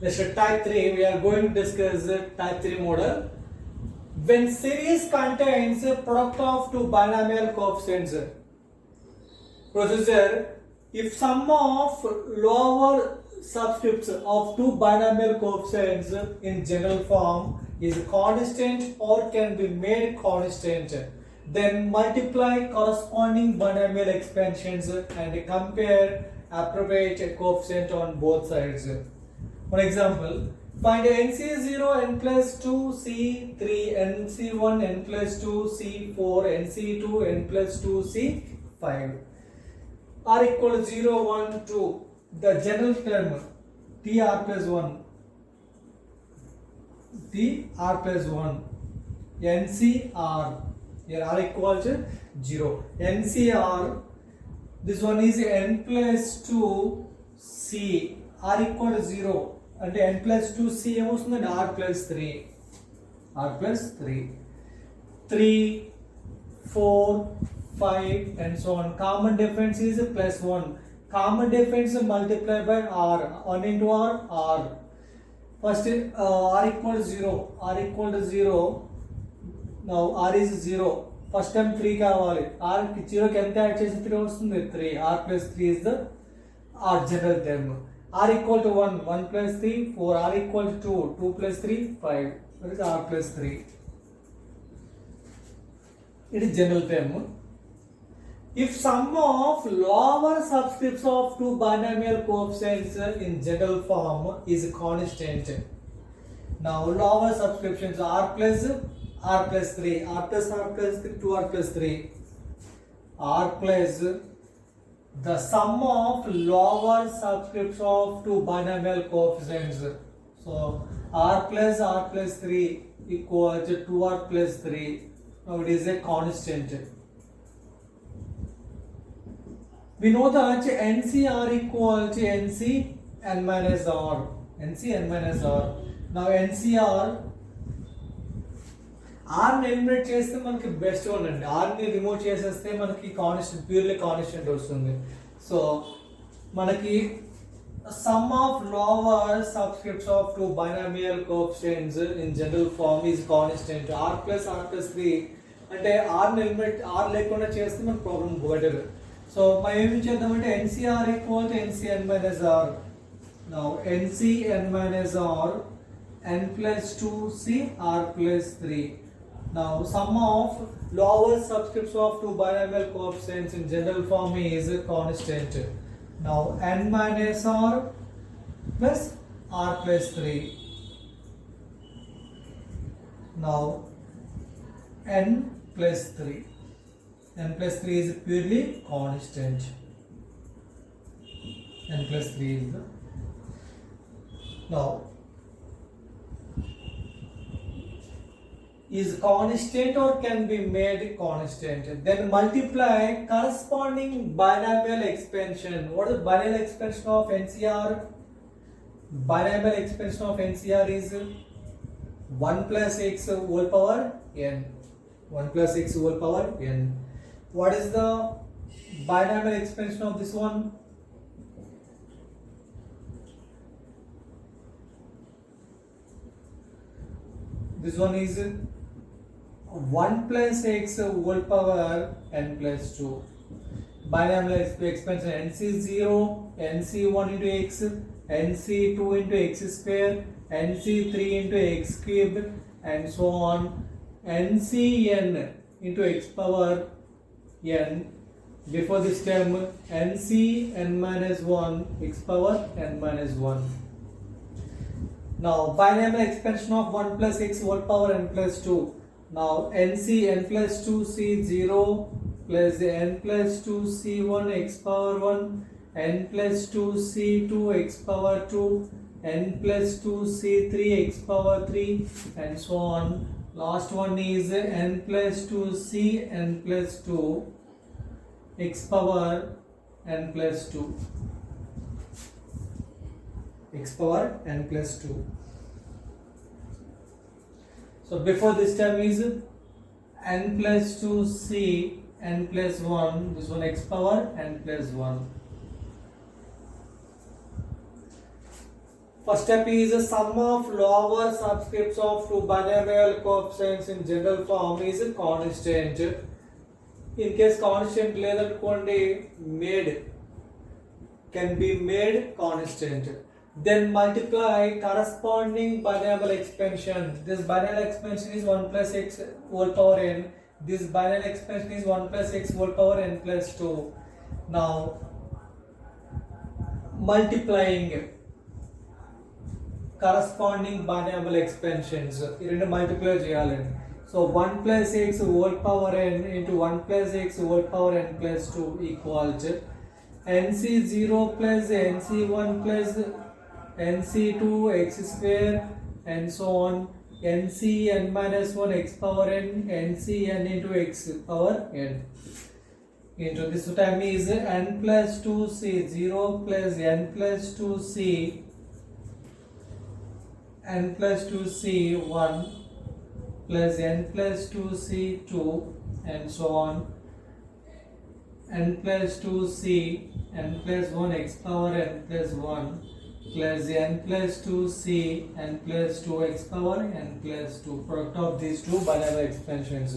Next, type 3, we are going to discuss type 3 model. When series contains a product of two binomial coefficients, procedure, if sum of lower subscripts of two binomial coefficients in general form is constant or can be made constant, then multiply corresponding binomial expansions and compare appropriate coefficient on both sides. For example, find NC0 n plus 2 C3 NC1 n plus 2 C4 NC2 n plus 2 C5 are equal to 0, 1, 2. The general term TR plus 1 TR plus 1 NCR here are equal to 0. NCR, this one is n plus 2 C are equal to 0. And n plus 2c ఏమొస్తుందండి r plus 3 3 4 5 and so on. Common difference is plus 1. Common difference multiplied by r. 1 into r. First r equal to 0. Now r is 0. First time 3 కావాలి. r 0 కి ఎంత add చేసి 3 వస్తుంది 3. r plus 3 is the r general term. r equal to 1, 1 plus 3, 4, r equal to 2, 2 plus 3, 5. That is r plus 3. It is general term. If sum of lower subscripts of two binomial coefficients in general form is constant. Now lower subscriptions r plus 3, r plus 3, 2r plus 3. r plus the sum of lower subscripts of two binomial coefficients. So r plus 3 equal to 2r plus 3. Now it is a constant. We know that NCR equal to NC n minus r. Now NCR r ని eliminate చేస్తే మనకి best one అండి. r ని remove చేసేస్తే మనకి constant purely constant వస్తుంది. So మనకి sum of lower subscripts of two binomial coefficients in general form is constant. r plus 3 అంటే r ని ఎలిమినేట్ r లేకుండా చేస్తే మన ప్రాబ్లం బెటర్. సో మనం ఏం చేద్దామంటే NCR equal to NC n minus r. Now NC n minus r n plus 2c r plus 3. Now sum of lower subscripts of two binomial coefficients in general form is constant. Now n minus r plus r plus 3. Now n plus 3. n plus 3 is purely constant. n plus 3 is the now is constant or can be made constant. Then multiply corresponding binomial expansion. What is binomial expansion of NCR? Binomial expansion of NCR is 1 plus x whole power n. 1 plus x whole power n. What is the binomial expansion of this one? This one is 1 plus x whole power n plus 2. Binomial expansion NC0, NC1 into x, NC2 into x square, NC3 into x cube and so on. NCn into x power n. Before this term NC n minus 1 x power n minus 1. Now binomial expansion of 1 plus x whole power n plus 2. Now NC n plus 2 C0 plus n plus 2 C1 x power 1 n plus 2 C2 x power 2 n plus 2 C3 x power 3 and so on. Last one is n plus 2 C n plus 2 x power n plus 2. X power n plus 2. So before this term is n plus 2c n plus 1, this one x power n plus 1. First step is the sum of lower subscripts of two binomial coefficients in general form is constant. In case constant ledanukondi made can be made constant. Then multiply corresponding binomial expansion. This binomial expansion is 1 plus x whole power n. This binomial expansion is 1 plus x whole power n plus 2. Now multiplying corresponding binomial expansions. ఈ రెండు multiply చేయాలండి. So 1 plus x whole power n into 1 plus x whole power n plus 2 equals nc0 plus nc1 plus nc2 x square and so on ncn minus 1 x power n ncn into x power n into this time is n plus 2c 0 plus n plus 2c n plus 2c 1 plus n plus 2c 2 and so on n plus 2c n plus 1 x power n plus 1 plus n plus 2c n plus 2 x power n plus 2. Product of these two binomial expansions.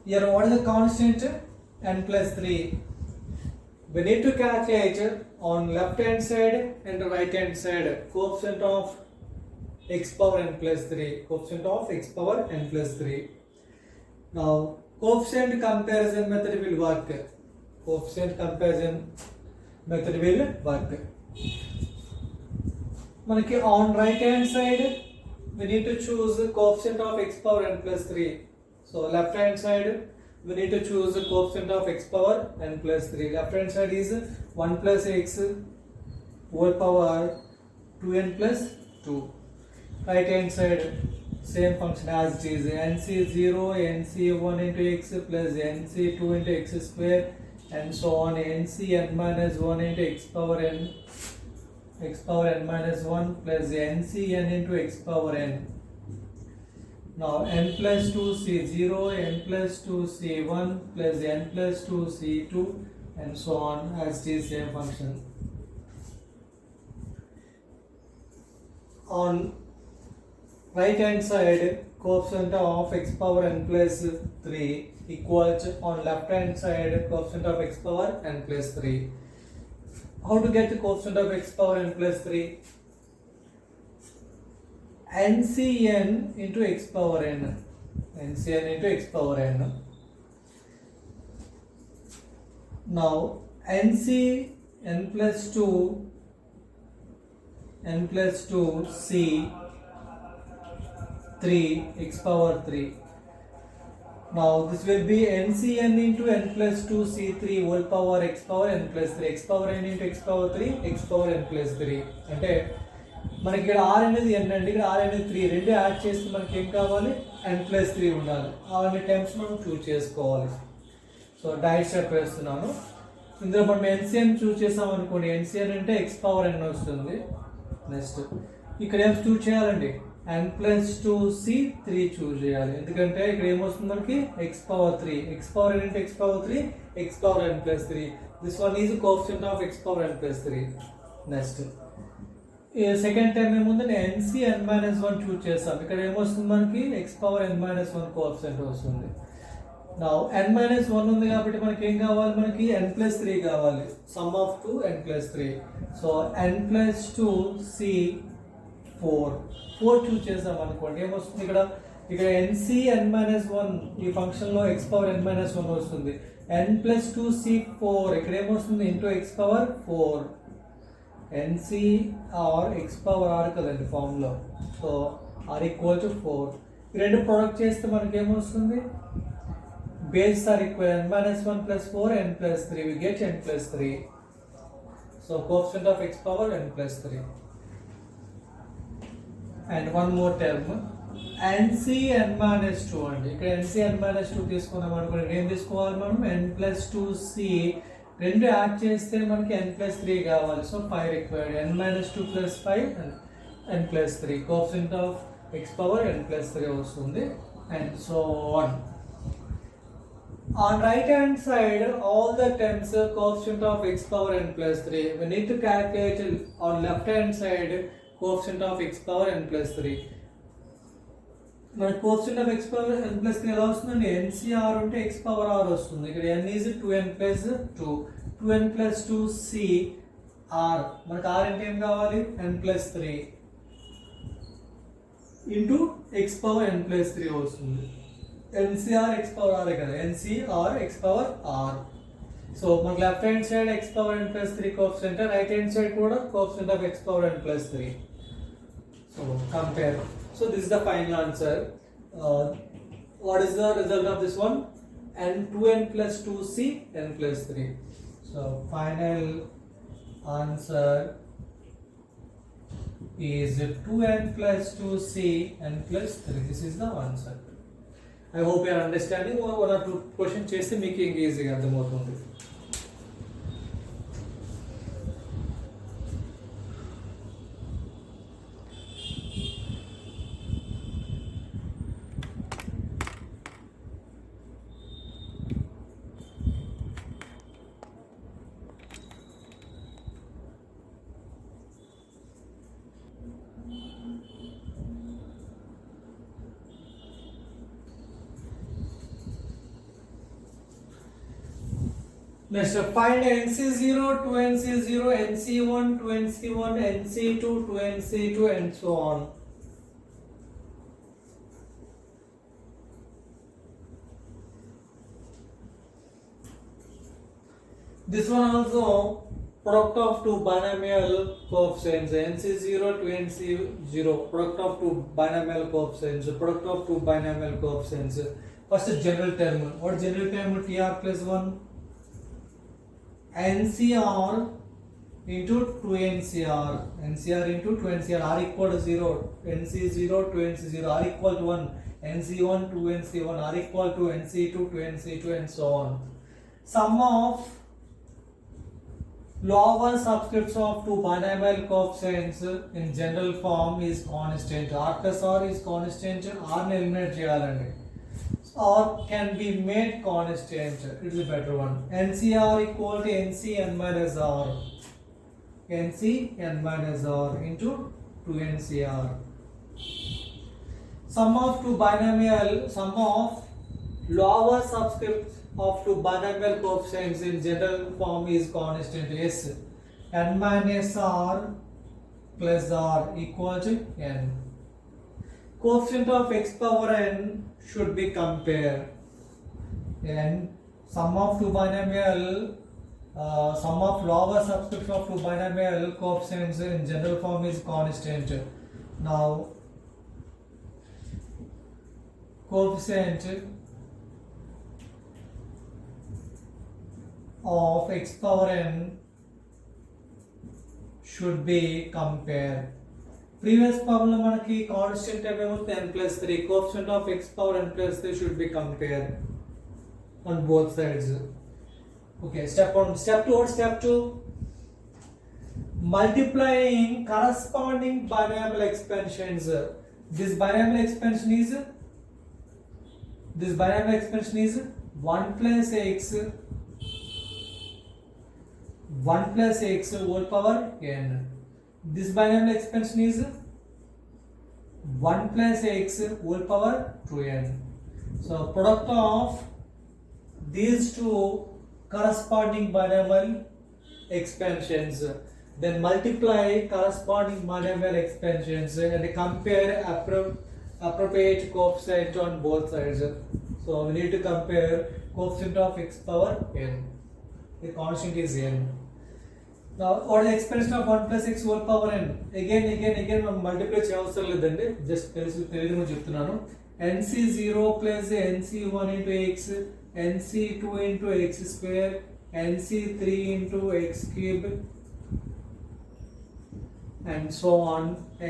Here what is the constant? N plus 3. We need to calculate on left hand side and right hand side coefficient of x power n plus 3. Coefficient of x power n plus 3. Now coefficient comparison method will work. Coefficient comparison method will work. Manaki on right hand side we need to choose coefficient of x power n plus 3. So left hand side we need to choose the coefficient of x power n plus 3. Left hand side is 1 plus x whole power 2n plus 2. Right hand side same function as it is nc0 nc1 into x plus nc2 into x square and so on ncn minus 1 into x power n minus 1 plus ncn into x power n. Now n plus 2c0 n plus 2c1 plus n plus 2c2 and so on as it is same function. On right hand side coefficient of x power n plus 3 equals on left hand side coefficient of x power n plus 3. How to get the coefficient of x power n plus 3? ncn into x power n. ncn into x power n. Now nc n plus 2 c 3 x power 3. Now this will be ncn into n plus 2 c3 whole power x power n plus 3. x power n into x power 3 x power n plus 3. అంటే మనకి ఇక్కడ r అనేది n అండి, ఇక్కడ r అనేది 3. రెండు add చేస్తే మనకి ఏం కావాలి? n plus 3 ఉండాలి. అవన్నీ టైమ్స్ మనం చూస్ చేసుకోవాలి. సో డైరెక్ట్ స్టెప్ వేస్తున్నాను. ఇందులో మనం ncn చూస్ చేసాం అనుకోండి, ncn అంటే x పవర్ n వస్తుంది. నెక్స్ట్ ఇక్కడ ఏం చూస్ చేయాలండి? n plus 2c 3 చూస్ చేయాలి. ఎందుకంటే ఇక్కడ ఏమొస్తుంది మనకి? x power 3. x power n into x power 3 x power n plus 3. This one is the coefficient of x power n plus 3. Next second time ఏముందని nc n minus 1 చూస్ చేస్తాం. ఇక్కడ ఏమొస్తుంది మనకి? x power n minus 1 coefficient వస్తుంది. Now n minus 1 ఉంది కాబట్టి మనకి ఏం కావాలి? మనకి n plus 3 కావాలి. Sum of 2 n plus 3. So n plus 2 c 4 చూస్ చేసాం అనుకోండి, ఏమొస్తుంది ఇక్కడ? ఇక్కడ nc n minus 1 ఈ ఫంక్షన్ లో x power n minus 1 వస్తుంది. n plus 2 c 4 ఇక్కడ ఏమొస్తుంది? into x power 4. nc or x power r కదండి ఫార్మ్ లో. So r equal to 4. ఈ రెండు ప్రొడక్ట్ చేస్తే మనకి ఏమొస్తుంది? Bases are equal. n minus 1 plus 4 n plus 3. We get n plus 3. So coefficient of x power n plus 3. And one more term nc n minus 2 అండి. ఇక్కడ nc n minus 2 తీసుకున్నాం అనుకోండి, ఏం తీసుకోవాలి మనం? n plus 2c రెండు add చేస్తే మనకి n plus 3 కావాలి. So 5 required. n minus 2 plus 5 and n plus 3. Coefficient of x power n plus 3 వస్తుంది. And so on. On right hand side, all the terms coefficient of x power n plus 3. We need to calculate on left hand side coefficient of x power n plus 3. మన coefficient of X power n plus 3 ఎలా వస్తుందండి NCR ఉంటే x power r వస్తుంది ఇక్కడ n is 2n plus 2 2n plus 2 c r మనకు r అంటే ఏం కావాలి n plus 3 into x power n plus 3 వస్తుంది NCR x పవర్ r కదా NCR x power r so మనకు left hand side x power n plus 3 coefficient right hand side కూడా coefficient of x power n plus 3 so compare. So this is the final answer. What is the result of this one? N 2n plus 2c n plus 3. So final answer is 2n plus 2c n plus 3. This is the answer. I hope you are understanding. One or two questions chese meeku easy ga ardhamautundi. Next, find NC0 to NC0, NC1 to NC1, NC2 to NC2 and so on. This one also product of two binomial coefficients NC0 to NC0, product of two binomial coefficients, product of two binomial coefficients. First general term. What general term? TR plus 1. NCR into 2NCR, NCR into 2NCR, R equal to 0, NC0 to NC0, R equal to 1, NC1 to NC1, R equal to NC2 to NC2 and so on. Sum of lower subscripts of two binomial coefficients in general form is constant. R plus R is constant, R ne eliminate cheyalandi. Or can be made constant. It is a better one. NCR equal to NCn minus R. NCn minus R into 2NCR. Sum of lower subscripts of two binomial coefficients in general form is constant. Yes. N minus R plus R equal to n. Coefficient of x power n should be compared. And sum of lower subscripts of two binomial coefficients in general form is constant. Now coefficient of x power n should be compared. Previous problem manaki constant term ఏమవుతుంది n plus 3, coefficient of x power n plus 3 should be compared on both sides. Okay, step 1. Step 2. What step 2? Multiplying corresponding binomial expansions. This binomial expansion is 1 plus x whole power n. This binomial expansion is 1 plus x whole power 2n. So product of these two corresponding binomial expansions, then multiply corresponding binomial expansions and compare appropriate coefficient on both sides. So we need to compare coefficient of x power n. The constant is n. Now what is the expression of 1 plus x whole power n? Again మనం multiply చేయవసరం లేదండి, just తెలియదు చెప్తున్నాను. NC0 plus NC1 into x, NC2 into x square, NC3 into x cube and so on.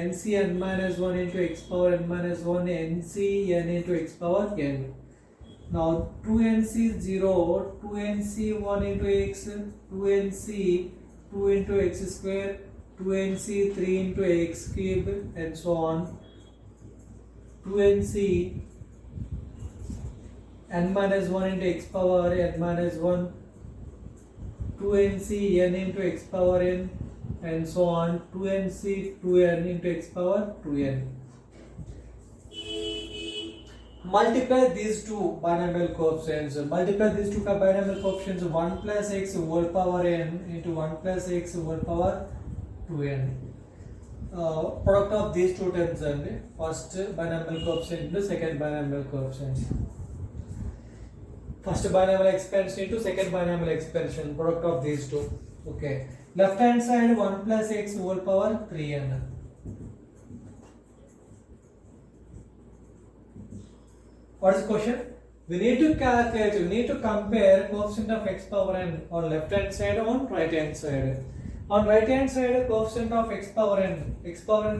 NCn minus 1 into x power n minus 1, NCn into x power n. Now 2NC0, 2NC1 into x, 2NC 2 into x square, 2nc 3 into x cube and so on. 2nc n minus 1 into x power n minus 1, 2nc n into x power n, and so on, 2nc 2n into x power 2n. Multiply these two binomial coefficients. 1 plus x whole power n into 1 plus x whole power 2n. Product of these two terms and first binomial coefficient into second binomial coefficient. First binomial expansion into second binomial expansion. Product of these two. Okay. Left hand side 1 plus x whole power 3n. What is the question? We need to calculate, we need to compare coefficient of x power n on left hand side, on right hand side. On right hand side, coefficient of x power n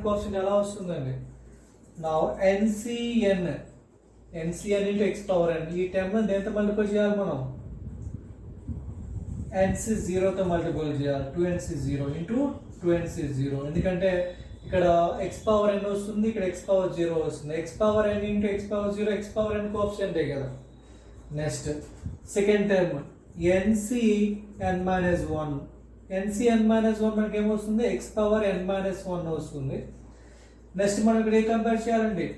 coefficient ఎలా వస్తుందండి? Now ncn into x power n, ఈ term దేంతో multiple చేయాలి మనం? nc 0 తో multiple చేయాలి. 2nc0 into 2nc0, ఎందుకంటే ఇక్కడ x పవర్ n వస్తుంది, ఇక్కడ x పవర్ 0 వస్తుంది. x power n into x power 0, x power n కోఎఫిషియంటే కదా. Next second term ncn minus 1, ncn minus 1 మనకి ఏమొస్తుంది? x పవర్ n minus 1 వస్తుంది. నెక్స్ట్ మనం ఇక్కడ ఏ కంపేర్ చేయాలండి?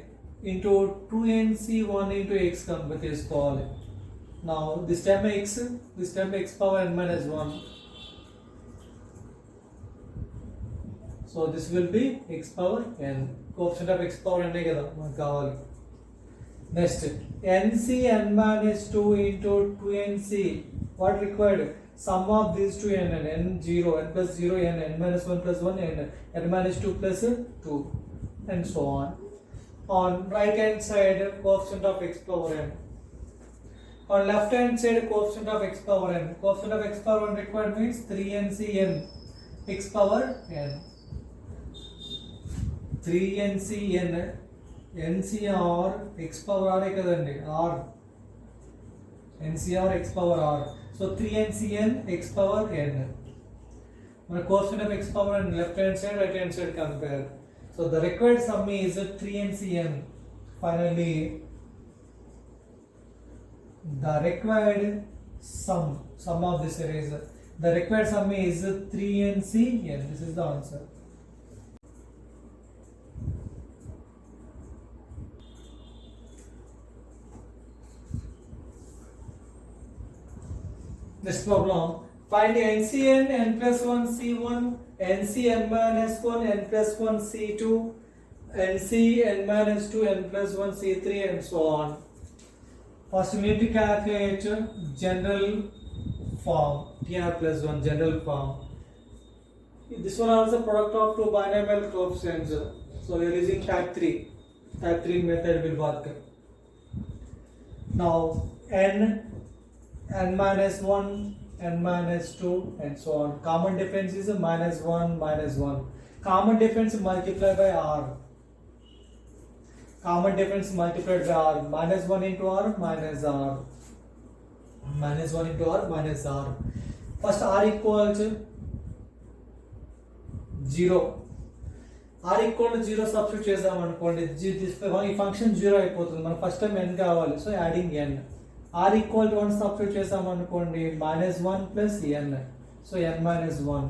Into 2nc1 into x compare చేసుకోవాలి. Now this time x power n minus 1. So this will be x power n. Coefficient of x power n కదా మనకు కావాలి. Next nc n minus 2 into 2nc. What required? Sum of these two n n0, n plus 0, n minus 1 plus 1, n minus 2 plus 2, and so on. On right hand side, coefficient of x power n. On left hand side, coefficient of x power n. Coefficient of x power n required means 3ncn x power n. 3ncn ncr x power r కదండి, r ncr x power r. So 3ncn x power n. మన coefficient of x power n left hand side, right hand side compare. So the required sum is 3ncn. Finally, the required sum of this eraser, the required sum is 3ncn. This is the answer. This problem, find ncn n plus 1 c1, nc n minus 1 n plus 1 c2, nc n minus 2 n plus 1 c3, and so on. First we need to calculate general form, tr plus 1 general form. This one also product of two binomial coefficients. So we are using type 3 method will work. Now n minus 1, n minus 2, and so on. Common difference is minus 1, minus 1. Common difference multiplied by r. Common difference multiplied by r. Minus 1 into r, minus r. Minus 1 into r, minus r. First r equals 0. r equal to 0 substitute చేద్దాం అనుకోండి. ఈ function 0 అయిపోతుంది. మన first time n కావాలి, so adding n. r equal to 1 substitute చేద్దాం అనుకోండి, minus 1 plus n, so n minus 1.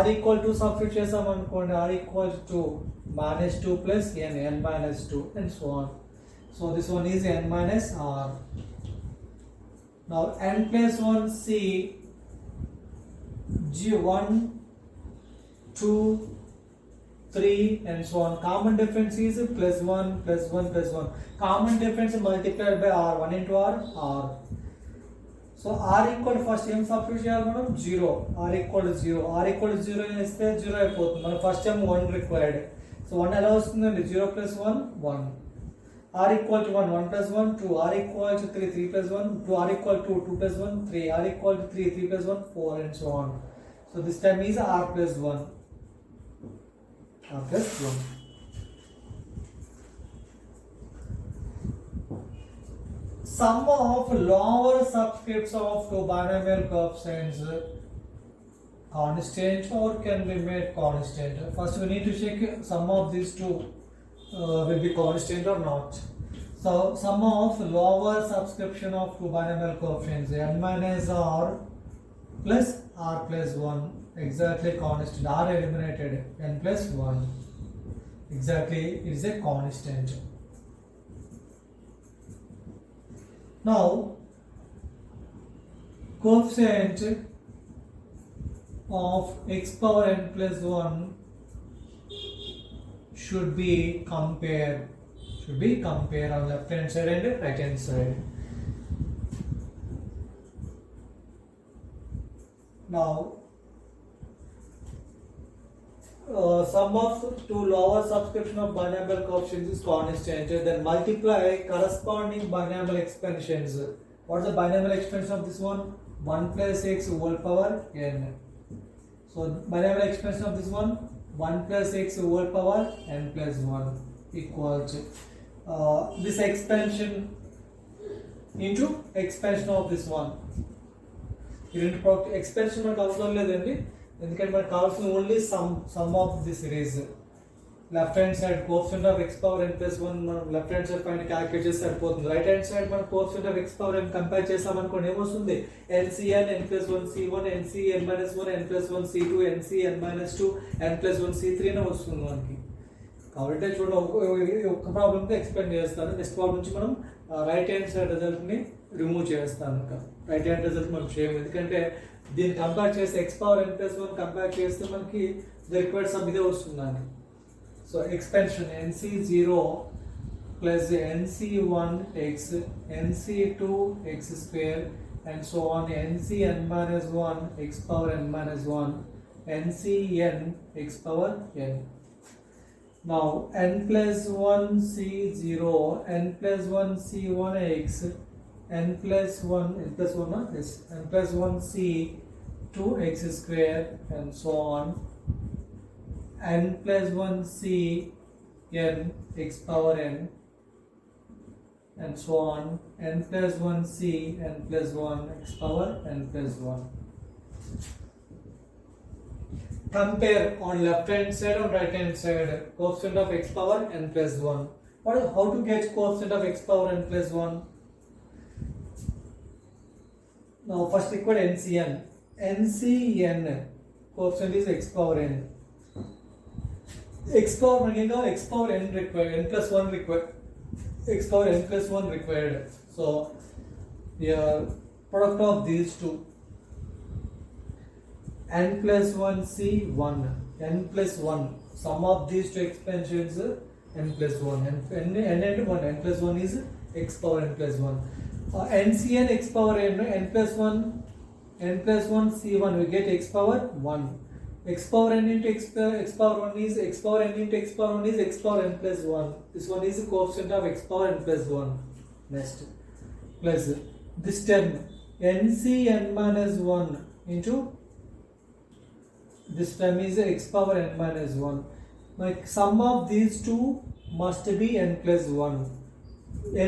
r equal to substitute చేద్దాం అనుకోండి, r equals to minus 2 plus n, n minus 2, and so on. So this one is n minus r. Now n plus 1 c, g1, 2, 3, and so on. Common difference is plus 1, plus 1, plus 1. Common difference multiplied by r. 1 into r, r. So r equal to first ఏం substitute చేయాలి మనం? 0. r equal to 0. r equal to 0 వేస్తే 0 అయిపోతుంది. మన first time 1 required. So 1 ఎలా వస్తుందండి? 0 plus 1, 1. r equal to 1, 1 plus 1, 2. r equal to 3, 3 plus 1, 2. r equal to 2 plus 1, 3. r equal to 3, 3 plus 1, 4, and so on. So this time is r plus 1. r plus 1. Sum of lower subscripts of two binomial coefficients constant or can be made constant. First we need to check sum of these two will be constant or not. So sum of lower subscription of two binomial coefficients n minus r plus r plus 1 exactly constant, r eliminated, n plus 1 exactly is a constant. Now coefficient of x power n plus 1 should be compared on left hand side and right hand side. Now sum of two lower subscription of binomial coefficients is constant, then multiply corresponding binomial expansions. What is the binomial expansion of this one? 1 plus x whole power n. So binomial expansion of this one, 1 plus x whole power n plus 1 equals this expansion into expansion of this one. Expansion మనకు అవసరం లేదండి, ఎందుకంటే మనకు కావాల్సిన only some of the series. Left hand side coefficient of x power n plus 1 మనం left hand side పైన calculate చేస్తే సరిపోతుంది. రైట్ హ్యాండ్ సైడ్ మనం coefficient of x power n compare చేసాం అనుకోండి, ఏమొస్తుంది? NCn n plus 1 c1 NCn minus 1 n plus 1 c2 NCn minus 2 n plus 1 c3 అని వస్తుంది మనకి. కాబట్టి చూడండి, ఒక ప్రాబ్లమ్తో ఎక్స్ప్లెయిన్ చేస్తాను. నెక్స్ట్ ప్రాబ్లం నుంచి మనం రైట్ హ్యాండ్ సైడ్ రిజల్ట్ని రిమూవ్ చేస్తాను. రైట్ హ్యాండ్ రిజల్ట్ మనం చేయము, ఎందుకంటే దీన్ని కంపేర్ చేస్తే x power n plus 1 compare చేస్తే మనకి రిక్వైర్డ్ సమ్ ఇదే వస్తుంది. So expansion NC0 plus NC1x NC2 x square and so on NCn minus 1 x power n minus 1 NCn x power n. Now n plus 1 c0 n plus 1 c1x n plus 1 n plus 1 not this n plus 1 c 2x square and so on n plus 1 c n x power n and so on n plus 1 c n plus 1 x power n plus 1. Compare on left hand side or right hand side coefficient of x power n plus 1. How to get coefficient of x power n plus 1? Now first required NCn. NCn coefficient is x power n. X power x power n required, n plus 1 required, x power n plus 1 required. So the product of these two, n plus 1 c 1 n plus 1, sum of these two expansions n plus 1 n and 1 n plus 1 is x power n plus 1. NCn x power n plus 1 c1 we get x power 1. X power n into x power 1 is x power n into x power 1 is x power n plus 1. This one is the coefficient of x power n plus 1. Next, plus this term NCn minus 1 into this term is x power n minus 1. Like sum of these two must be n plus 1.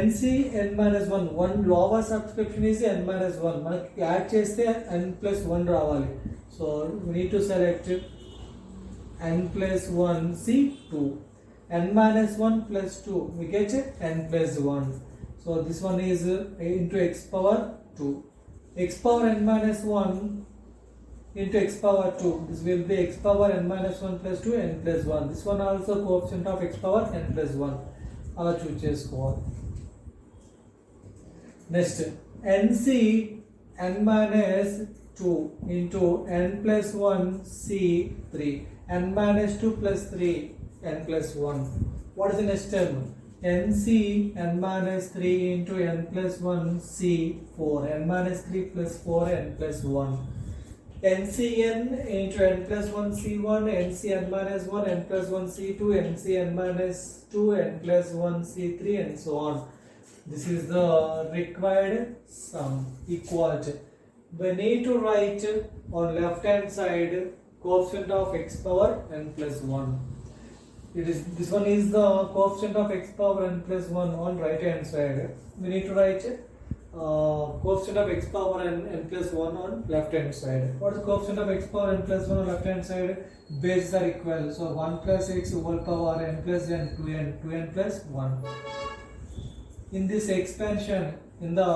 NC n minus 1, one lower subscription is n minus 1. మనకి add చేస్తే n plus 1 రావాలి. So we need to select n plus 1 c2 n minus 1 plus 2 we get n plus 1. So this one is into x power 2. X power n minus 1 into x power 2, this will be x power n minus 1 plus 2 n plus 1. This one also coefficient of x power n plus 1 అలా చూస్ చేసుకోవాలి. Next NC n minus 2 into n plus 1 c3 n minus 2 plus 3 n plus 1. What is the next term? NC n minus 3 into n plus 1 c4 n minus 3 plus 4 n plus 1. NCn into n plus 1 c1 NCn minus 1 n plus 1 c2 NCn minus 2 n plus 1 c3 and so on. This is the required sum equal to. We need to write on left hand side coefficient of x power n plus 1. It is this one is the coefficient of x power n plus 1 on right hand side. We need to write coefficient of x power n plus 1 on left hand side. What is the coefficient of x power n plus 1 on left hand side? Bases are equal. So 1 plus x whole power n plus n 2n plus 1. in this expansion, in the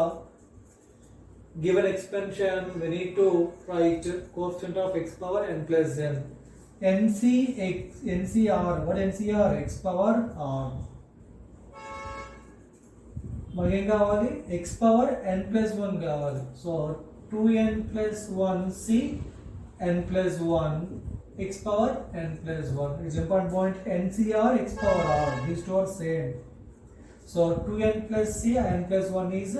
given expansion, we need to write coefficient of x power n plus n. NCR, what NCR? X power r. మనకి ఏం కావాలి? x power n plus 1 కావాలి. So 2n plus 1 c n plus 1 x power n plus 1. It's important point. NCR x power r. These two are same. So 2n plus c n plus 1 is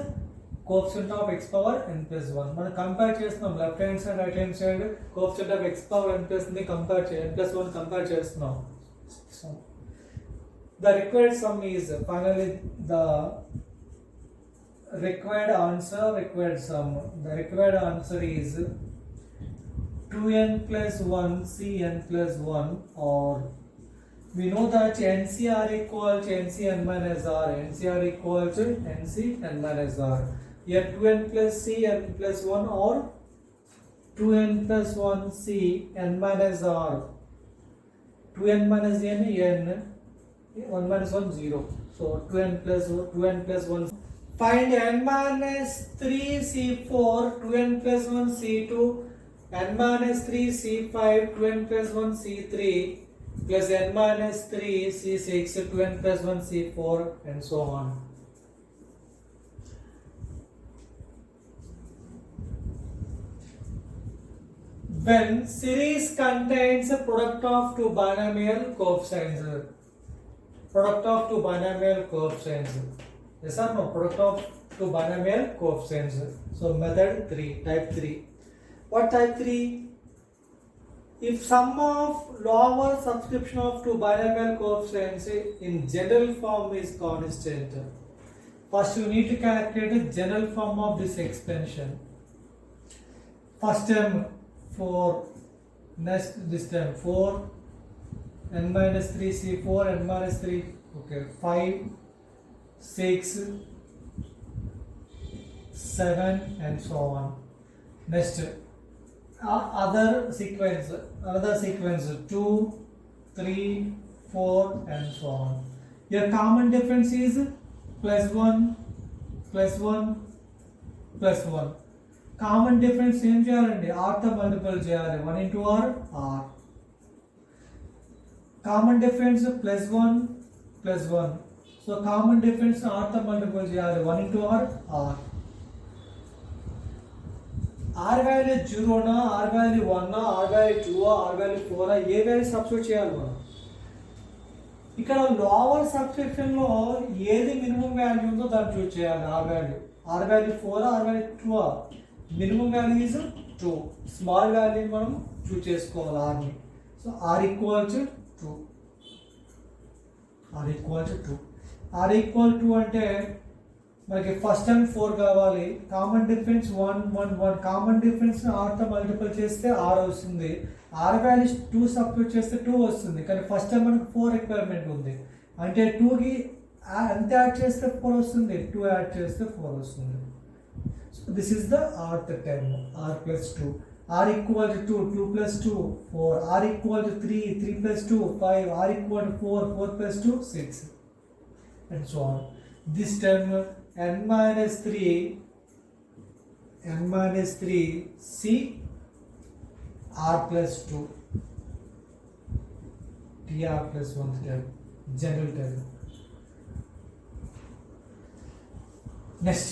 coefficient of x power n plus 1. మనం compare చేస్తున్నాం left hand side right hand side coefficient of x power n plus ని compare n plus 1 compare చేస్తున్నాం. So the required sum is finally the required answer, required sum. The required answer is 2n plus 1 cn plus 1, or we know that NCR equal to NCn minus r. NCR equal to NCn minus r. Here 2n plus cn plus 1 or 2n plus 1 cn minus r. 2n minus n, 1 minus 1 0. So 2n plus 1. Find n minus 3 c4, 2n plus 1 c2, n minus 3 c5, 2n plus 1 c3, plus n minus 3 c6, 2n plus 1 c4, and so on. When series contains a product of two binomial coefficients, product of two binomial coefficients. Yes or no? Product of two binomial coefficients. So method 3, type 3. What type 3? If sum of lower subscription of two binomial coefficients in general form is constant, first you need to calculate the general form of this expansion. First term 4, next this term 4, n minus 3 c4, n minus 3, okay, 5, 6, 7, and so on. Next another sequence 2, 3, 4, and so on. Your common difference is plus 1 plus 1 plus 1. Common difference ఏం చేయాలండి? r తో multiple చేయాలి. 1 into r, r. Common difference plus 1 plus 1. So common difference r తో multiple చేయాలి. 1 into r, r. r value 0 నా, r value 1 నా, r value 2 ఆ, r value 4 ఆ, ఏ వాల్యూ సబ్స్టిట్యూట్ చేయాలి మనం? ఇక్కడ లోవర్ సబ్స్క్రిప్షన్ లో ఏది మినిమం వాల్యూ ఉందో దాన్ని చూస్ చేయాలి. r value 4 ఆ, r value 2 ఆ. Minimum value is 2. Small value మనం చూస్ చేసుకోవాలి r ని. So r equal to 2. r equal to 2. r equal to అంటే మనకి ఫస్ట్ టైం 4 కావాలి. Common difference 1 1 1. Common difference r తో మల్టిపుల్ చేస్తే r వస్తుంది. r వాల్యూ 2 సబ్స్టిట్యూట్ చేస్తే 2 వస్తుంది. కానీ ఫస్ట్ టైం మనకు 4 రిక్వైర్మెంట్ ఉంది. అంటే 2 కి ఎంత యాడ్ చేస్తే 4 వస్తుంది, 2 యాడ్ చేస్తే 4 వస్తుంది. So this is the rth term, r plus 2. r equal to 2, 2 plus 2, 4. r equal to 3, 3 plus 2, 5. r equal to 4, 4 plus 2, 6. And so on. This term n minus 3 c r plus 2 tr plus 1 term, general term. Next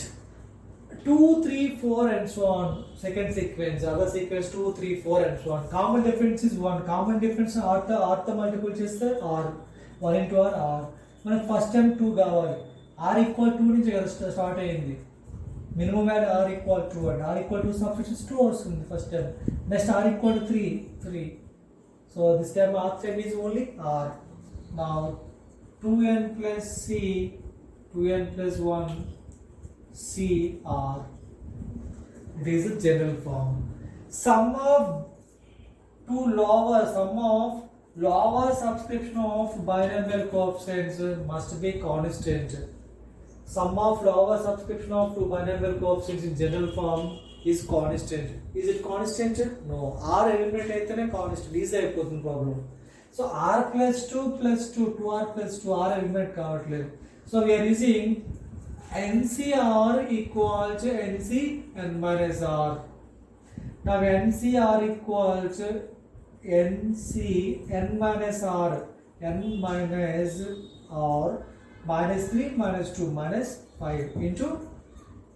2 3 4 and so on. Second sequence, other sequence 2 3 4 and so on. Common difference is 1. Common difference r తో multiple చేస్తే r, 1 into r, r. మనకు first time 2 కావాలి. r equal 2 నుంచి కదా start అయ్యింది. Minimum value r equal 2 and r equal 2 substitutions 2 వస్తుంది first time. Next r equal 3. So this time r time is only r. Now 2n plus c, 2n plus 1 c r. It is a general form. Sum of lower subscription of binomial coefficients must be constant. Sum of lower subscription of two binomial coefficients in general form is constant. Is it constant? No. r eliminate aithane constant. Easy అయిపోతుంది problem. So r plus 2 plus 2, 2r plus 2, r eliminate కావట్లేదు. So we are using NCR equal to NC n minus R. Now NCR equal to NC n minus R, n minus R, minus 3 minus 2 minus 5 into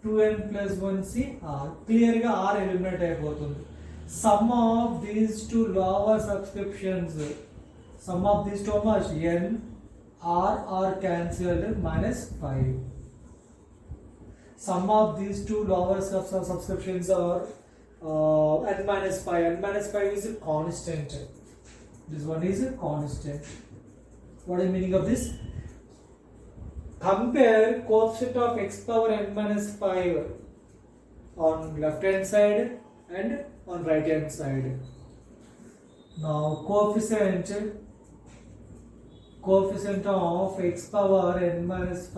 2n plus 1c R. Clear ga R eliminate అయిపోతుంది. Sum of these two lower subscriptions, sum of these two how much? N R are cancelled minus 5. Sum of these two lower subscriptions are n minus 5. N minus 5 is a constant. This one is a constant. What is the meaning of this? Compare coefficient of x power n minus 5 on left hand side and on right hand side. Now coefficient of x power n minus 5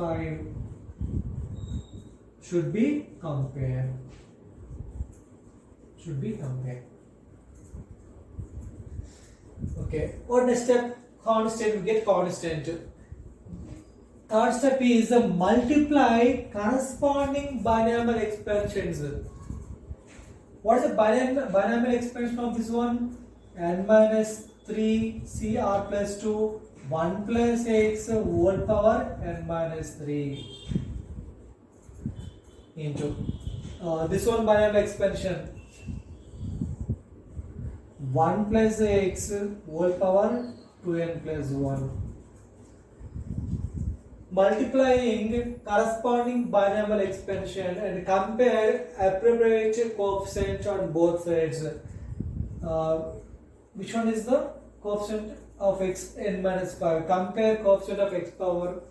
should be compared. Okay. What next step? Constant. We get constant. Third step is multiply corresponding binomial expansions. What is the binomial expansion of this one? N minus 3 CR plus 2 1 plus x whole power n minus 3 into this one binomial expansion 1 plus x whole power 2n plus 1. Multiplying corresponding binomial expansion and compare appropriate coefficient on both sides. Which one is the coefficient of x n minus 5? Compare coefficient of x power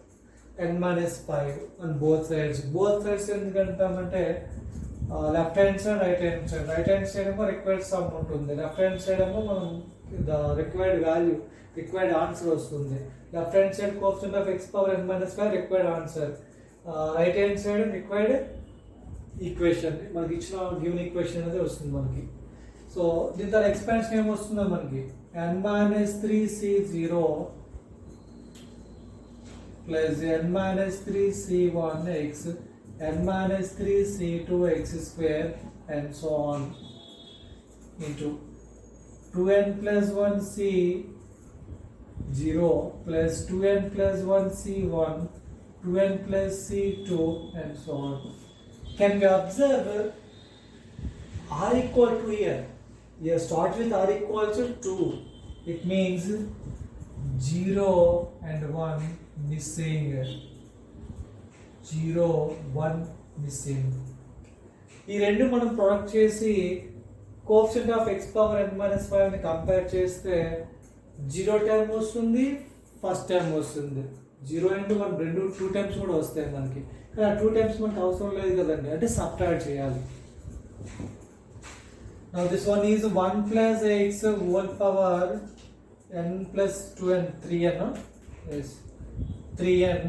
n minus 5 on both sides. Both sides ఎందుకంటామంటే left hand side right hand side ఏమో required sum ఉంటుంది, left hand side ఏమో మనం required value required answer వస్తుంది. Left hand side coefficient of x power n minus 5 required answer, right hand side required equation, మనకి ఇచ్చిన given equation అనేది వస్తుంది మనకి. సో దీని తర్వాత ఎక్స్పాన్షన్ ఏమొస్తుందో మనకి n minus 3c0 plus n minus 3c1x n minus 3c2x square and so on into 2n plus 1c0 plus 2n plus 1c1 2n plus c2 and so on. Can we observe r equal to here? Here start with r equal to 2. It means 0 and 1 missing. 0 1 missing. ఈ రెండు మనం product చేసి coefficient of x power n minus 5 ని compare చేస్తే 0 time వస్తుంది, first time వస్తుంది. 0 and 1 రెండు 2 times కూడా వస్తాయి మనకి, కానీ ఆ 2 టైమ్స్ మనకు అవసరం లేదు కదండి, అంటే సబ్ట్రాక్ట్ చేయాలి. Now this one is 1 plus x whole power n plus 2n 3n, no? Yes, 3n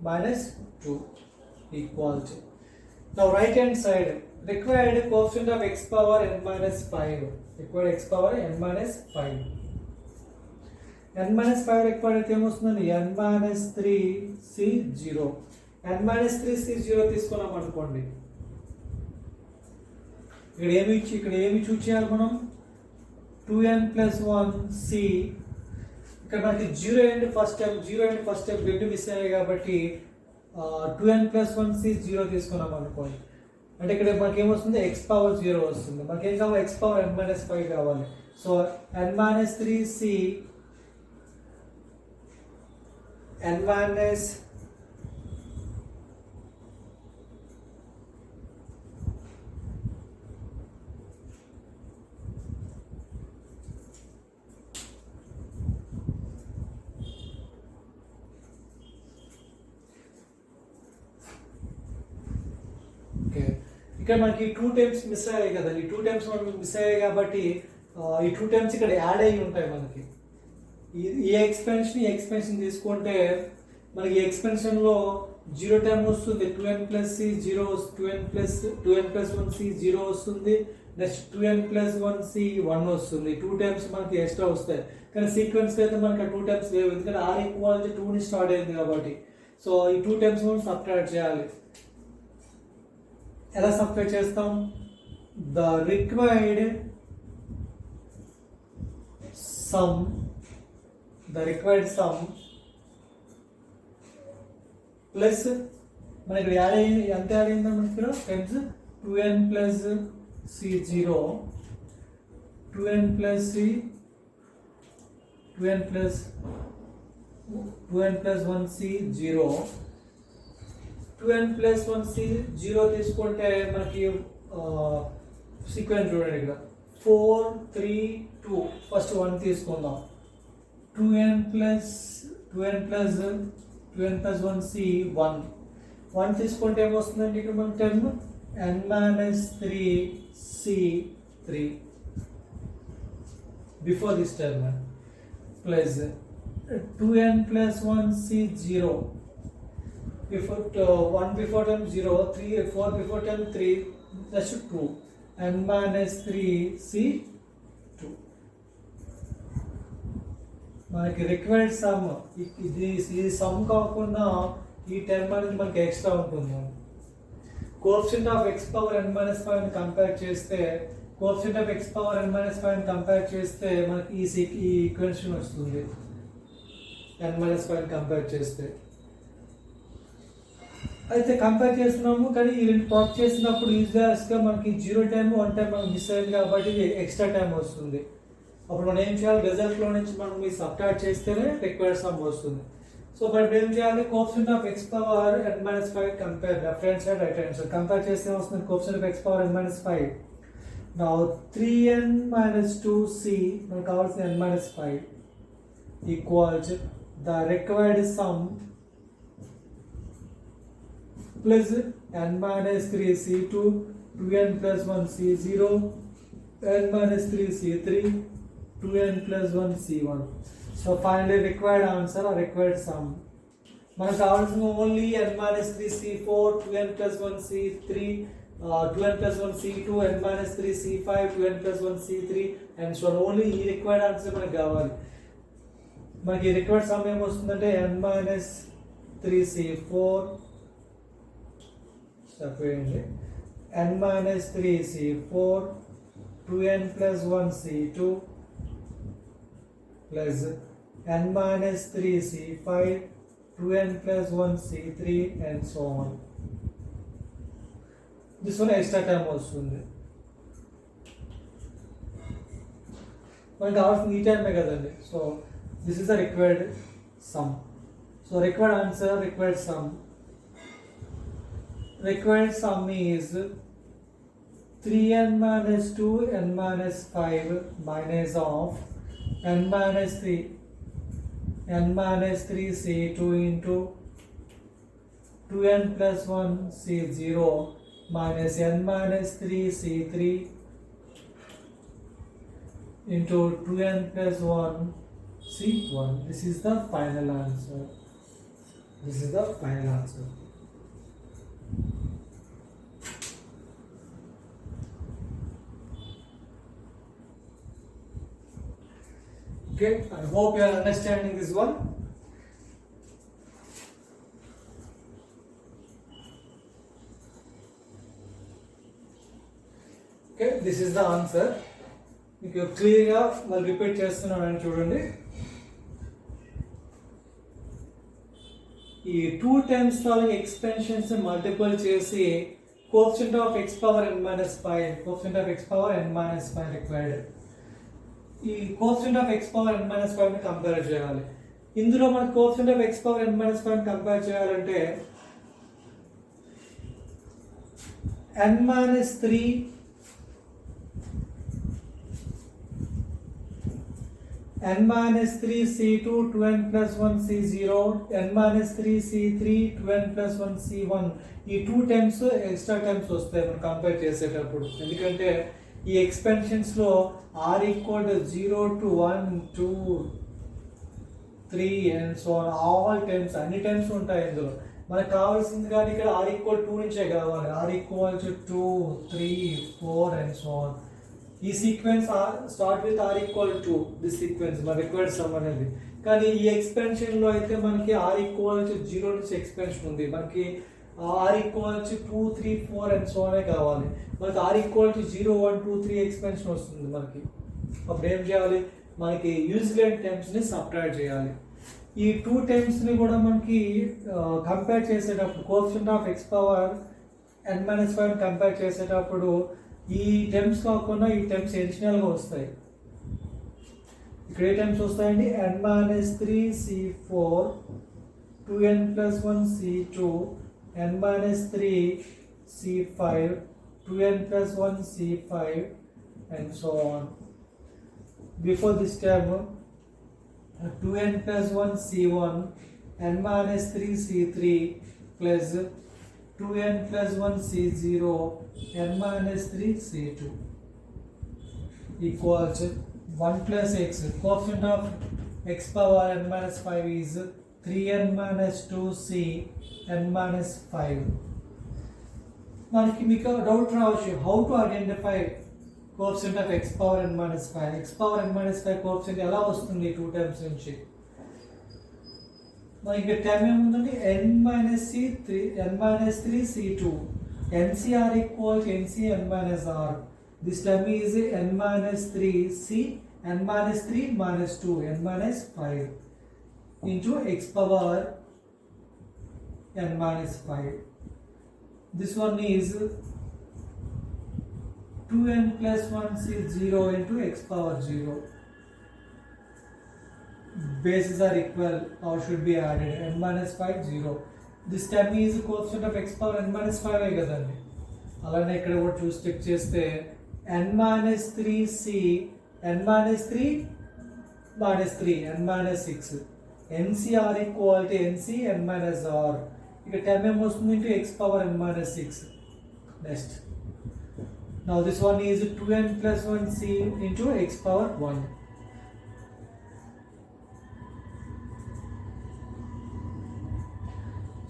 minus 2 equal to. Now right hand side required coefficient of x power n minus 5, required x power n minus 5. n minus 5 required అయితే ఏమొస్తుందండి n minus 3c0. n minus 3c0 తీసుకున్నాం అనుకోండి, ఇక్కడ ఏమి చూస్ చేయాలి మనం 2n plus 1c. ఇక్కడ మనకి 0 and first time రెండు మిస్ అయ్యాయి కాబట్టి 2n plus 1c 0 తీసుకున్నాం అనుకోండి, అంటే ఇక్కడ మనకి ఏమొస్తుంది x పవర్ 0 వస్తుంది. మనకి ఏం కావాలి, x పవర్ n minus 5 కావాలి. So n minus 3c n minus ఇక్కడ మనకి 2 టైమ్స్ మిస్ అయ్యాయి కదండి, 2 టైమ్స్ మనకి మిస్ అయ్యాయి కాబట్టి ఈ 2 టైమ్స్ ఇక్కడ యాడ్ అయ్యి ఉంటాయి మనకి. ఈ ఎక్స్పెన్షన్ తీసుకుంటే మనకి ఎక్స్పెన్షన్లో 0 టైం వస్తుంది, 2n plus c 0, 2n plus 1c 0 వస్తుంది, నెక్స్ట్ 2n plus 1c 1 వస్తుంది. 2 టైమ్స్ మనకి ఎక్స్ట్రా వస్తాయి, కానీ సీక్వెన్స్ అయితే మనకి 2 టైమ్స్ లేవు, ఎందుకంటే r ఈక్వల్ 2 ని స్టార్ట్ అయింది కాబట్టి. సో ఈ 2 టైమ్స్ మనం సబ్ట్రాక్ట్ చేయాలి. ఎలా సబ్స్టిట్యూట్ చేస్తాం? ద రిక్వైర్డ్ సమ్ ప్లస్ మనకి యాడ్ అయ్యి ఎంత యాడ్ అయిందో మనకి tense 2n plus c0 2n plus 1c 0 2n plus 1c 0 తీసుకుంటే మనకి సీక్వెన్స్ చూడండి ఇక్కడ 4 3 2 ఫస్ట్ 1 తీసుకుందాం 2n ప్లస్ 1c 1 తీసుకుంటే ఏమొస్తుందండి ఇక్కడ మన term n minus 3c3 before this term plus 2n plus 1c0 before 1 before term 0 3 4 before term 3 that's 2 n minus 3c2 మనకి required some ఇది సమ్ కాకుండా ఈ టర్మ్ అనేది మనకి ఎక్స్ట్రా ఉంటుంది. Coefficient of x power n minus 5 ని compare చేస్తే మనకి ఈ ఈక్వేషన్ వస్తుంది n minus 5 ని కంపేర్ చేస్తే. అయితే కంపేర్ చేస్తున్నాము కానీ ఈ రెండు పాప్ చేసినప్పుడు యూజ్గా మనకి 0 టైం 1 టైం మనకి మిస్ అయింది కాబట్టి ఇది ఎక్స్ట్రా టైం వస్తుంది. అప్పుడు మనం ఏం చేయాలి? రిజల్ట్లో నుంచి మనం ఈ సబ్ట్రాక్ట్ చేస్తేనే రిక్వైర్డ్ సమ్ వస్తుంది. సో మనం ఏం చేయాలి? Coefficient of x power n minus 5 compare left hand side right hand side compare చేస్తే వస్తుంది coefficient of x power n minus 5. Now 3n minus 2c మనకు కావాల్సిన n minus 5 equals the required sum plus n minus 3c2 2n plus 1c0 n minus 3c3 2n plus 1c1. So finally required answer or required sum మనకు కావాల్సిన only n minus 3c4 2n plus 1c3 2n plus 1c2 n minus 3c5 2n plus 1c3 and so only ఈ required answer మనకు కావాలి. మనకి required some ఏమొస్తుందంటే n minus 3c4 చెప్పండి n minus 3c4 2n plus 1c2 plus n minus 3c5 2n plus 1c3 and so on. This one extra term వస్తుంది. మనకు కావాల్సిన ఈ టైమే కదండి. So this is the required some. So required answer required some. Required sum is 3n minus 2 n minus 5 minus of n minus 3c2 into 2n plus 1 c0 minus n minus 3c3 into 2n plus 1 c1. This is the final answer. Okay, I hope you are understanding this one. Okay, this is the answer. మీకు క్లియర్గా మళ్ళీ repeat చేస్తున్నాను చూడండి. ఈ 2 times following expansions multiple చేసి coefficient of x power n minus 5 required. ఈ coefficient of x power n minus 5 ని compare చేయాలి. ఇందులో మన coefficient of x power n minus 5 ని కంపేర్ చేయాలంటే n minus 3c2 2n plus 1c0 n minus 3c3 2n plus 1c1 ఈ 2 times extra times వస్తాయి మనం కంపేర్ చేసేటప్పుడు. ఎందుకంటే ఈ ఎక్స్పెన్షన్స్ లో r equal to 0 to 1 2 3 and so on all times అన్ని టైమ్స్ ఉంటాయి ఇందులో. మనకు కావాల్సింది కానీ ఇక్కడ r ఈక్వల్ 2 నుంచే కావాలి. r equal to 2 3 4 and so on. ఈ sequence start with r equal to this sequence మన రిక్వైర్డ్ సమ్ అనేది. కానీ ఈ ఎక్స్పెన్షన్ లో అయితే మనకి r ఈక్వల్ టు 0 నుంచి ఎక్స్పెన్షన్ ఉంది. మనకి r equal to 2 3 4 and so అనే కావాలి. మనకి ఆర్ ఈక్వల్ టు 0 1 2 3 ఎక్స్పెన్షన్ వస్తుంది మనకి. అప్పుడు ఏం చేయాలి, మనకి యూజ్లెంట్ టైమ్స్ని సబ్ట్రాక్ట్ చేయాలి. ఈ 2 టైమ్స్ని కూడా మనకి కంపేర్ చేసేటప్పుడు coefficient of X power n-5 compare చేసేటప్పుడు ఈ టైమ్స్ కాకుండా ఈ టైమ్స్ ఎడిషనల్గా వస్తాయి. ఇక్కడ ఏ టైమ్స్ వస్తాయండి, n-3 c4 2n plus 1 c2 n-3 c5 2n plus 1 c5 and so on. Before this term 2n plus 1 c1 n-3 c3 plus 2n plus 1 c0 n-3 c2 equals 1 plus x. Coefficient of x power n-5 is 3n minus 2c n minus 5. మనకి మీకు doubt రావచ్చు, how to identify coefficient of X power n minus 5. X power n minus 5 coefficient ఎలా వస్తుంది 2 times నుంచి? మనకి time ఏముందండి, n minus 3 c2 ncr equal to nc n minus r. This term is n minus 3 c n minus 3 minus 2 n minus 5 into x power n minus 5. This one is 2n plus 1 c0 into x power 0. Bases are equal or should be added. N minus 5 0. This term is coefficient of x power n minus 5 అయ్యి కదండి. అలానే ఇక్కడ కూడా చూసి check చేస్తే n minus 3 c n minus 3 minus 3 n minus 6 ncr equal to nc n minus r. ఇక్కడ term ఏమొస్తుంది into x power n minus 6. Next, now this one is 2n plus 1 c into x power 1.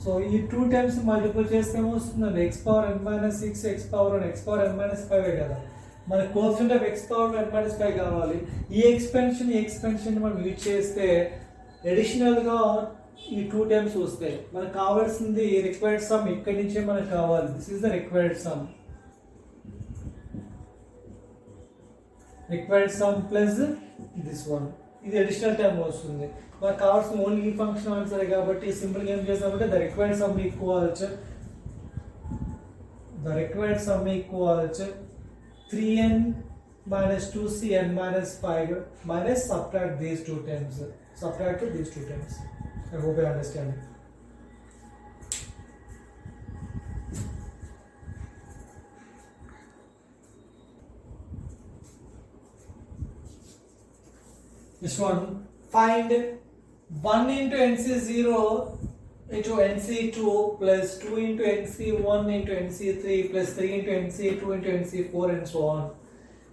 So ఈ 2 times multiple చేస్తే ఏమొస్తుందండి, x power n minus 6 x power 1 x power n minus 5 కదా. మన coefficient of x power n minus 5 కావాలి. ఈ expansion మనం use చేస్తే అడిషనల్గా ఈ 2 టైమ్స్ వస్తాయి. మనకు కావాల్సింది రిక్వైర్డ్ సమ్ ఇక్కడి నుంచే మనకు కావాలి. This is the required sum plus this one. ఇది అడిషనల్ టైం వస్తుంది. మనకు కావాల్సిన ఓన్లీ ఈ ఫంక్షన్ ఆన్సర్ కాబట్టి సింపుల్గా ఏం చేస్తామంటే the required some equals 3n minus 2c n minus 5 minus subtract these 2 terms. I hope you understand. This one, find 1 into nc0 into nc2 plus 2 into nc1 into nc3 plus 3 into nc2 into nc4 and so on.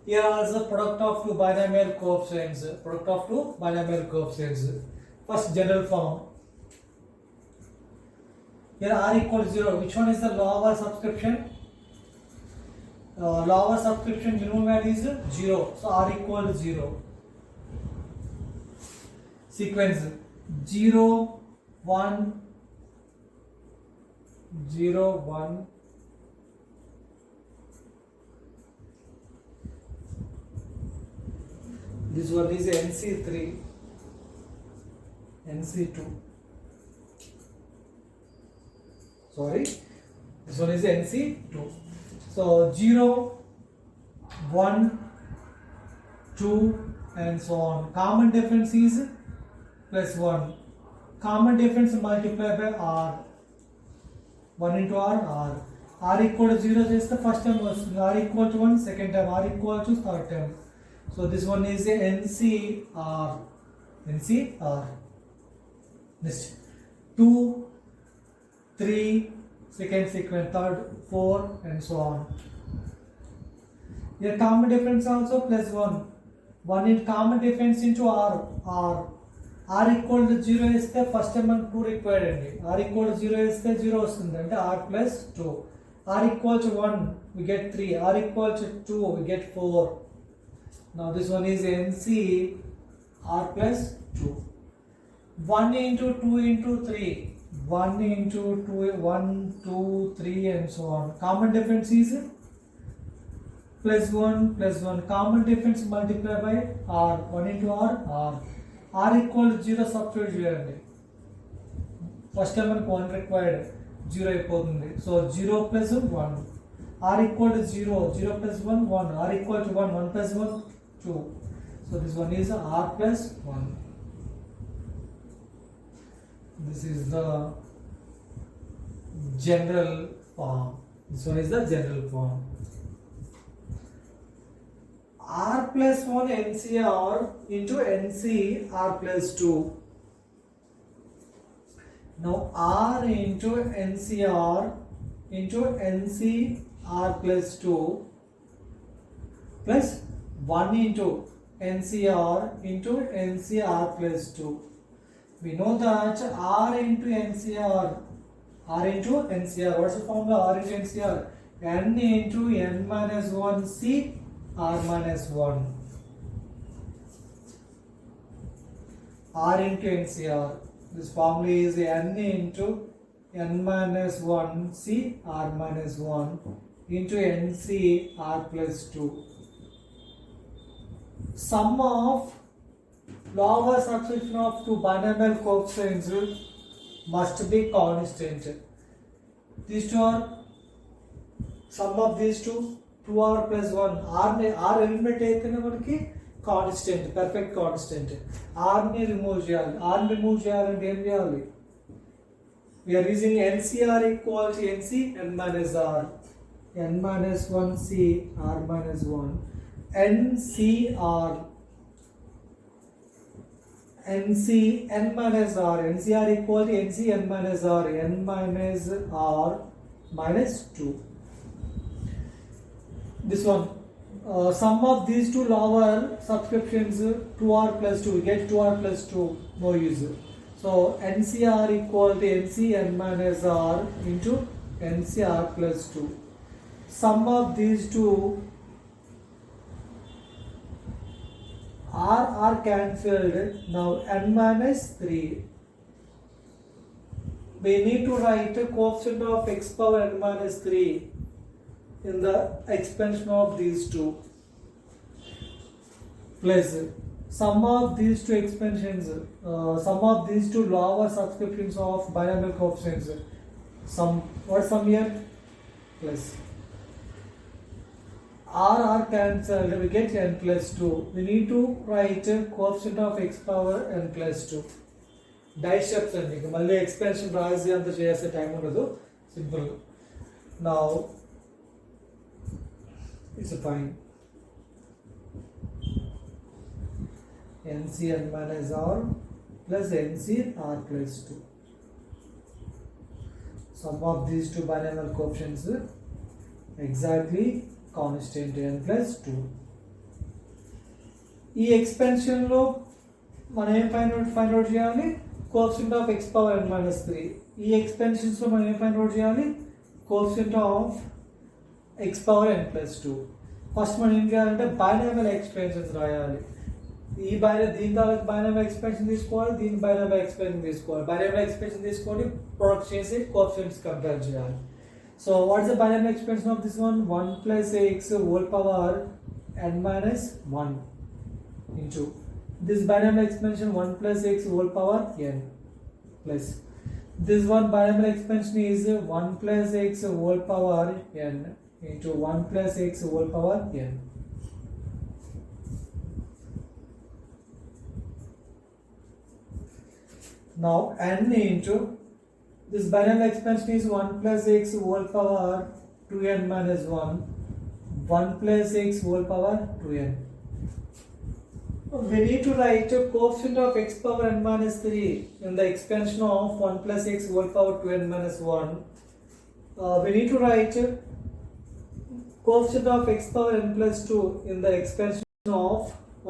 Here also product of two binomial coefficients. First, general form. Here r equals 0. Which one is the law over subscription? Law over subscription minimum value is 0. So r equals 0. Sequence 0 1 0 1 this one is nc3 nc2 sorry this one is nc2. So 0 1 2 and so on. Common difference is plus 1. Common difference multiplied by r. 1 into r, r equal to 0 is the first term, r equal to 1 second term, r equal to third term. So this one is a NCR. Next 2 3 second sequence, third 4 and so on. Here common difference also plus 1. 1 in common difference into r equal to 0 is the first term and 2 required and r equal to 0 is the 0 వస్తుంది అంటే r plus 2. r equal to 1 we get 3, r equal to 2 we get 4. Now this one is NC r plus 2. 1 into 2 into 3 1 into 2, 1, 2, 3 and so on. Common difference is plus 1 plus 1. Common difference multiply by r. 1 into r, r. R equal to 0 substitute చేయండి. First time మనకు 1 required 0 అయిపోతుంది. So 0 plus 1. R equal to 0, 0 plus 1, 1. R equal to 1, 1 plus 1, 2. So this one is R plus 1. This is the general form. This one is the general form. R plus 1 NCR into NC R plus 2. Now R into NCR into NC R plus 2 plus 1 into NCR into NCR plus 2. We know that R into NCR, R into NCR, what's the formula? R into NCR, N into N minus 1 C R minus 1. R into NCR, this formula is N into N minus 1 C R minus 1 into NC R plus 2. Sum of lower substitution of two binomial coefficients must be constant. These two are sum of these two 2r plus 1. R eliminate అయితేనే మనకి constant, perfect constant. ఆర్ని remove చేయాలి. ఆర్ని remove చేయాలంటే ఏం చేయాలి? We are using NCR equal to NC n minus r. N minus 1 C R minus 1. NCR NC n minus r. NCR equal to NC n minus r. N minus r minus 2. This one. Sum of these two lower subscriptions 2r plus 2. We get 2r plus 2. No use. So NCR equal to NC n minus r into NCR plus 2. Sum of these two r cancelled. Now n minus 3. We need to write a coefficient of x power n minus 3 in the expansion of these two. Plus sum of these two expansions, sum of these two lower subscriptions of binomial coefficients. What sum here? Plus r cancelled, we get n plus 2. We need to write a coefficient of x power n plus 2. Dye steps and malli expansion raasi anta cheyase time undadu. Simple. Now it's a fine. NC n minus r plus NC r plus 2. Sum of these two binomial coefficients exactly constant n plus 2. ఈ expansion లో మనం ఏం find out చేయాలి? Coefficient of x power n minus 3. ఈ expansions లో మనం ఏం find out చేయాలి? Coefficient of x power n plus 2. First మనం ఏం చేయాలంటే బైనామియల్ ఎక్స్పెన్షన్స్ రాయాలి. దీని తర్వాత బైనామియల్ ఎక్స్పెన్షన్ తీసుకోవాలి, దీని బైనామియల్ ఎక్స్పెన్షన్ తీసుకోవాలి. బైనామియల్ ఎక్స్పెన్షన్ తీసుకొని ప్రొడక్ట్ చేసి కోఎఫిషియంట్స్ కంపేర్ చేయాలి. So what is the binomial expansion of this one? 1 plus x whole power n minus 1 into this binomial expansion 1 plus x whole power n plus this one binomial expansion is 1 plus x whole power n into 1 plus x whole power n. Now n into this binomial expansion is 1 plus x whole power 2n minus 1. 1 plus x whole power 2n. We need to write a coefficient of x power n minus 3 in the expansion of 1 plus x whole power 2n minus 1. We need to write a coefficient of x power n plus 2 in the expansion of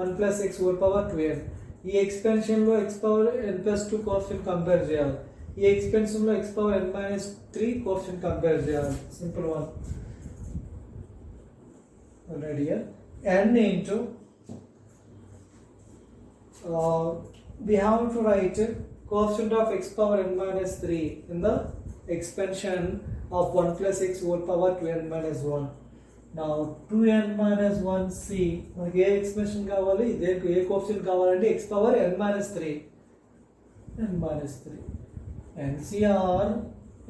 1 plus x whole power 2n. ఈ expansion లో x power n plus 2 coefficient compare చేయాలి. ఈ expansion లో x power n minus 3 coefficient compare చేయాలి. Simple one. Already here n into we have to write coefficient of x power n minus 3 in the expansion of 1 plus x whole power 2n minus 1. Now 2n minus 1 c మనకి ఏ expression కావాలి, ఇదే ఏ coefficient కావాలంటే x power n minus 3 n minus 3 NCR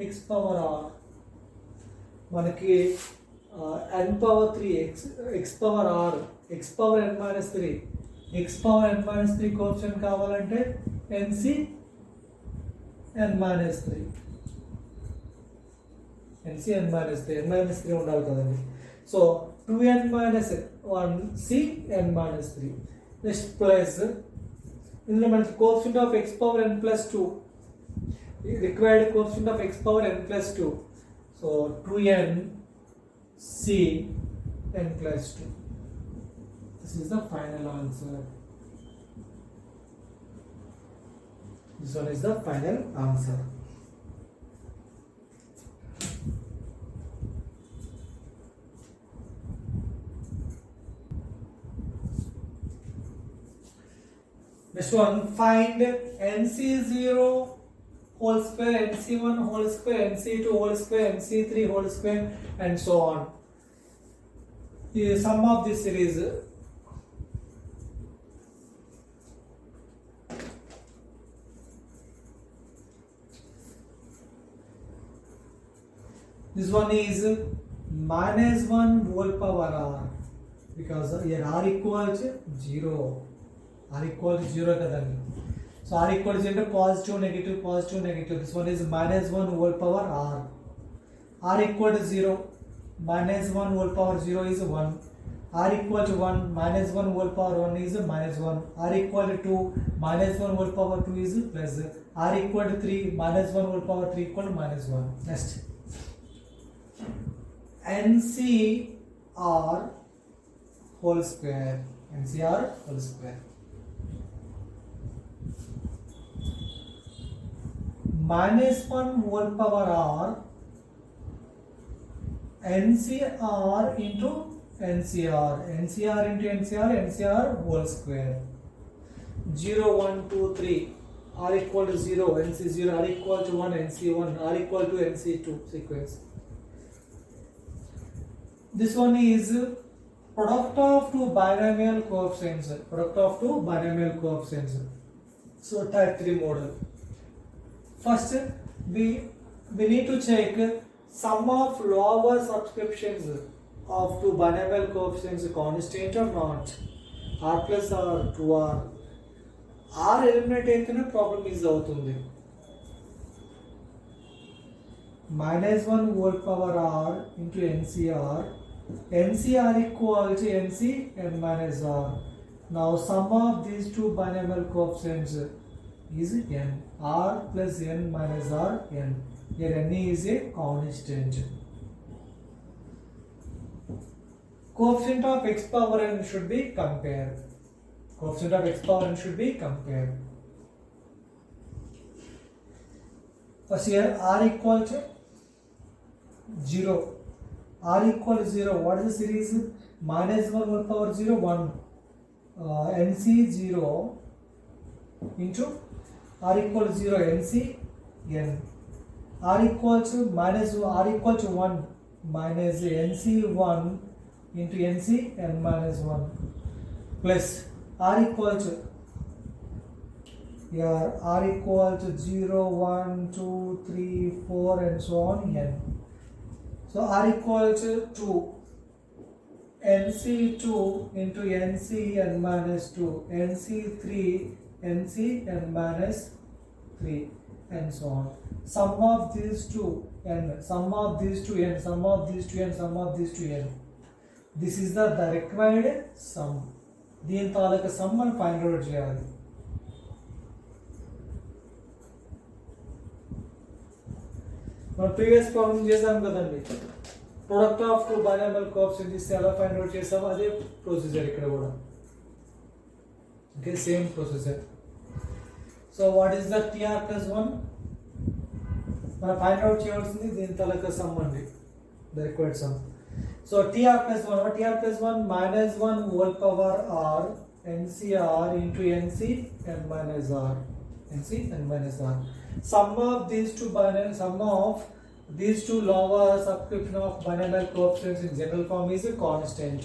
x power r మనకి n power 3 x power r x power n minus 3 x power n minus 3 coefficient కావాలంటే NC n minus 3 NC n minus 3 n minus 3 ఉండాలి కదండి. So 2n minus 1 c n minus 3 next plus ఇందులో మనకి coefficient of x power n plus 2 required coefficient of x power n plus 2 so 2n c n plus 2. This is the final answer. This one is the final answer. Next one, find NC0 whole square, NC1 whole square, NC2 whole square, NC3 whole square, and so on. The sum of this series. This one is minus 1 whole power r, because here r equals 0. R equal to 0 kadandi. So r equal to 0, positive, negative, positive, negative. This one is minus 1 whole power r. R equal to 0, minus 1 whole power 0 is 1. R equal to 1, minus 1 whole power 1 is minus 1. R equal to 2, minus 1 whole power 2 is plus. R equal to 3, minus 1 whole power 3 equal to minus 1. Next. NCR whole square. NCR whole square. Minus 1 whole power r NCR into NCR, NCR into NCR, NCR whole square. 0, 1, 2, 3, r equal to 0, NC0, r equal to 1, NC1, r equal to NC2 sequence. This one is product of two binomial coefficients. Product of two binomial coefficients. So type 3 model. First, we need to check sum of lower subscriptions of two binomial coefficients constant or not. R plus r 2r. R eliminate అయితేనే problem is అవుతుంది. Minus 1 whole power r into NCR. NCR equal to NC n minus r. Now sum of these two binomial coefficients is n. R plus n minus r n. Here n is a constant. Coefficient of x power n should be compared. Coefficient of x power n should be compared. First here r equal to 0. R equal to 0. What is the series? Minus 1 whole power 0, 1. NC 0 into r equal to 0, NC n. R equal to minus r equal to 1 minus NC 1 into NC n minus 1 plus r equal to here r equal to 0, 1, 2, 3, 4 and so on n. So r equal to 2 NC2 into NC n minus 2 NC3 NC n minus 3 and so on. Sum of these two n, sum of these two n, sum of these two n, sum of these two n. This is the required sum. దీని తాలూకా some మనం find out చేయాలి. మనం previous problem చేసాం కదండి, product of two binomial coefficients ఇస్తే ఎలా find out చేసామో అదే ప్రొసీజర్ ఇక్కడ కూడా. Okay, same procedure. So what is the TR plus 1? మనం ఫైండ్ అవుట్ చేయాల్సింది దీని తాలూకా సమ్ అండి, the required some. So TR plus 1, TR plus 1 minus 1 whole power r NCR into NC n minus r NC n minus 1. Sum of these two lower subscription of binomial coefficients in general form is a constant.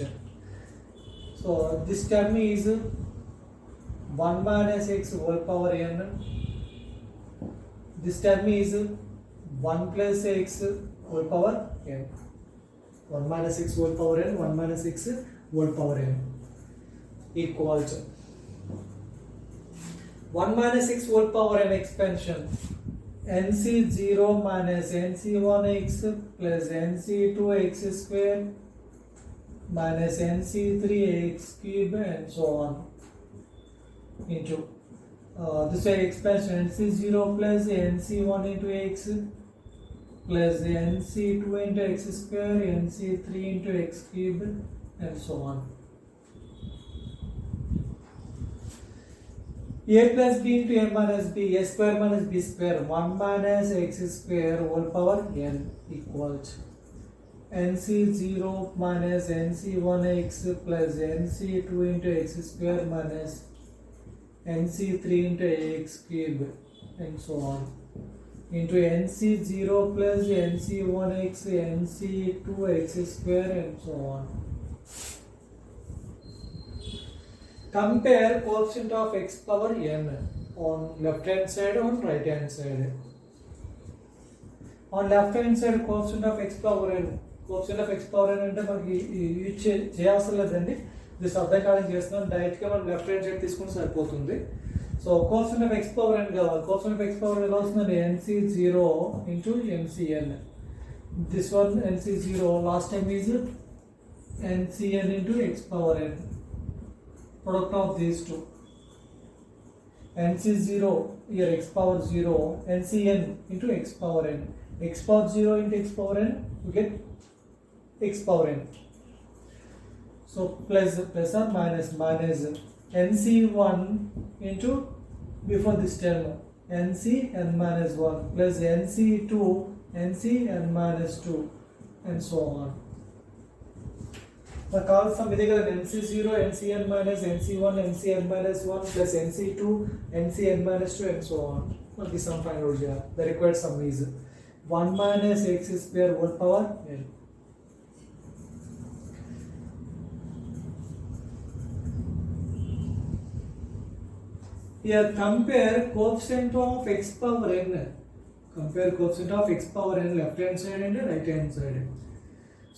So this term is 1 minus x whole power n. This term is 1 plus x whole power n. 1 minus x whole power n, 1 minus x whole power n equals 1 minus x whole power n expansion nc0 minus nc1x plus nc2x square minus nc3x cube and so on into this way expansion nc0 plus nc1 into x plus nc2 into x square nc3 into x cube and so on. A plus b into a minus b, a square minus b square, 1 minus x square whole power n equals nc0 minus nc1x plus nc2 into x square minus nc3 into x cube and so on into nc0 plus nc1x nc2x square and so on. Compare coefficient of x power n on left hand side on right hand side. On left hand side coefficient of x power n అంటే మనకి use చేయాల్సిన లేదండి. ఇది అర్థకాలం చేస్తున్నాం, డైరెక్ట్గా మనం left hand side తీసుకుంటే సరిపోతుంది. So coefficient of x power n కావాలి. కోఎఫిషియంట్ ఆఫ్ x పవర్ ఎలా వస్తుందండి? nc0 into mcn. This one nc0 last time is ncn into x power n. Product of these two, nc0 here x power 0, ncn into x power n. X power 0 into x power n, you get x power n. So plus or minus nc1 into before this term nc n minus 1 plus nc2 nc n minus 2 and so on. The call sum is nc0 ncn minus nc1 ncn minus 1 plus nc2 ncn minus 2 and so on. What is sum find out here? The required sum is 1 minus x square whole power n. Here compare coefficient of x power n. Compare coefficient of x power n left hand side and right hand side.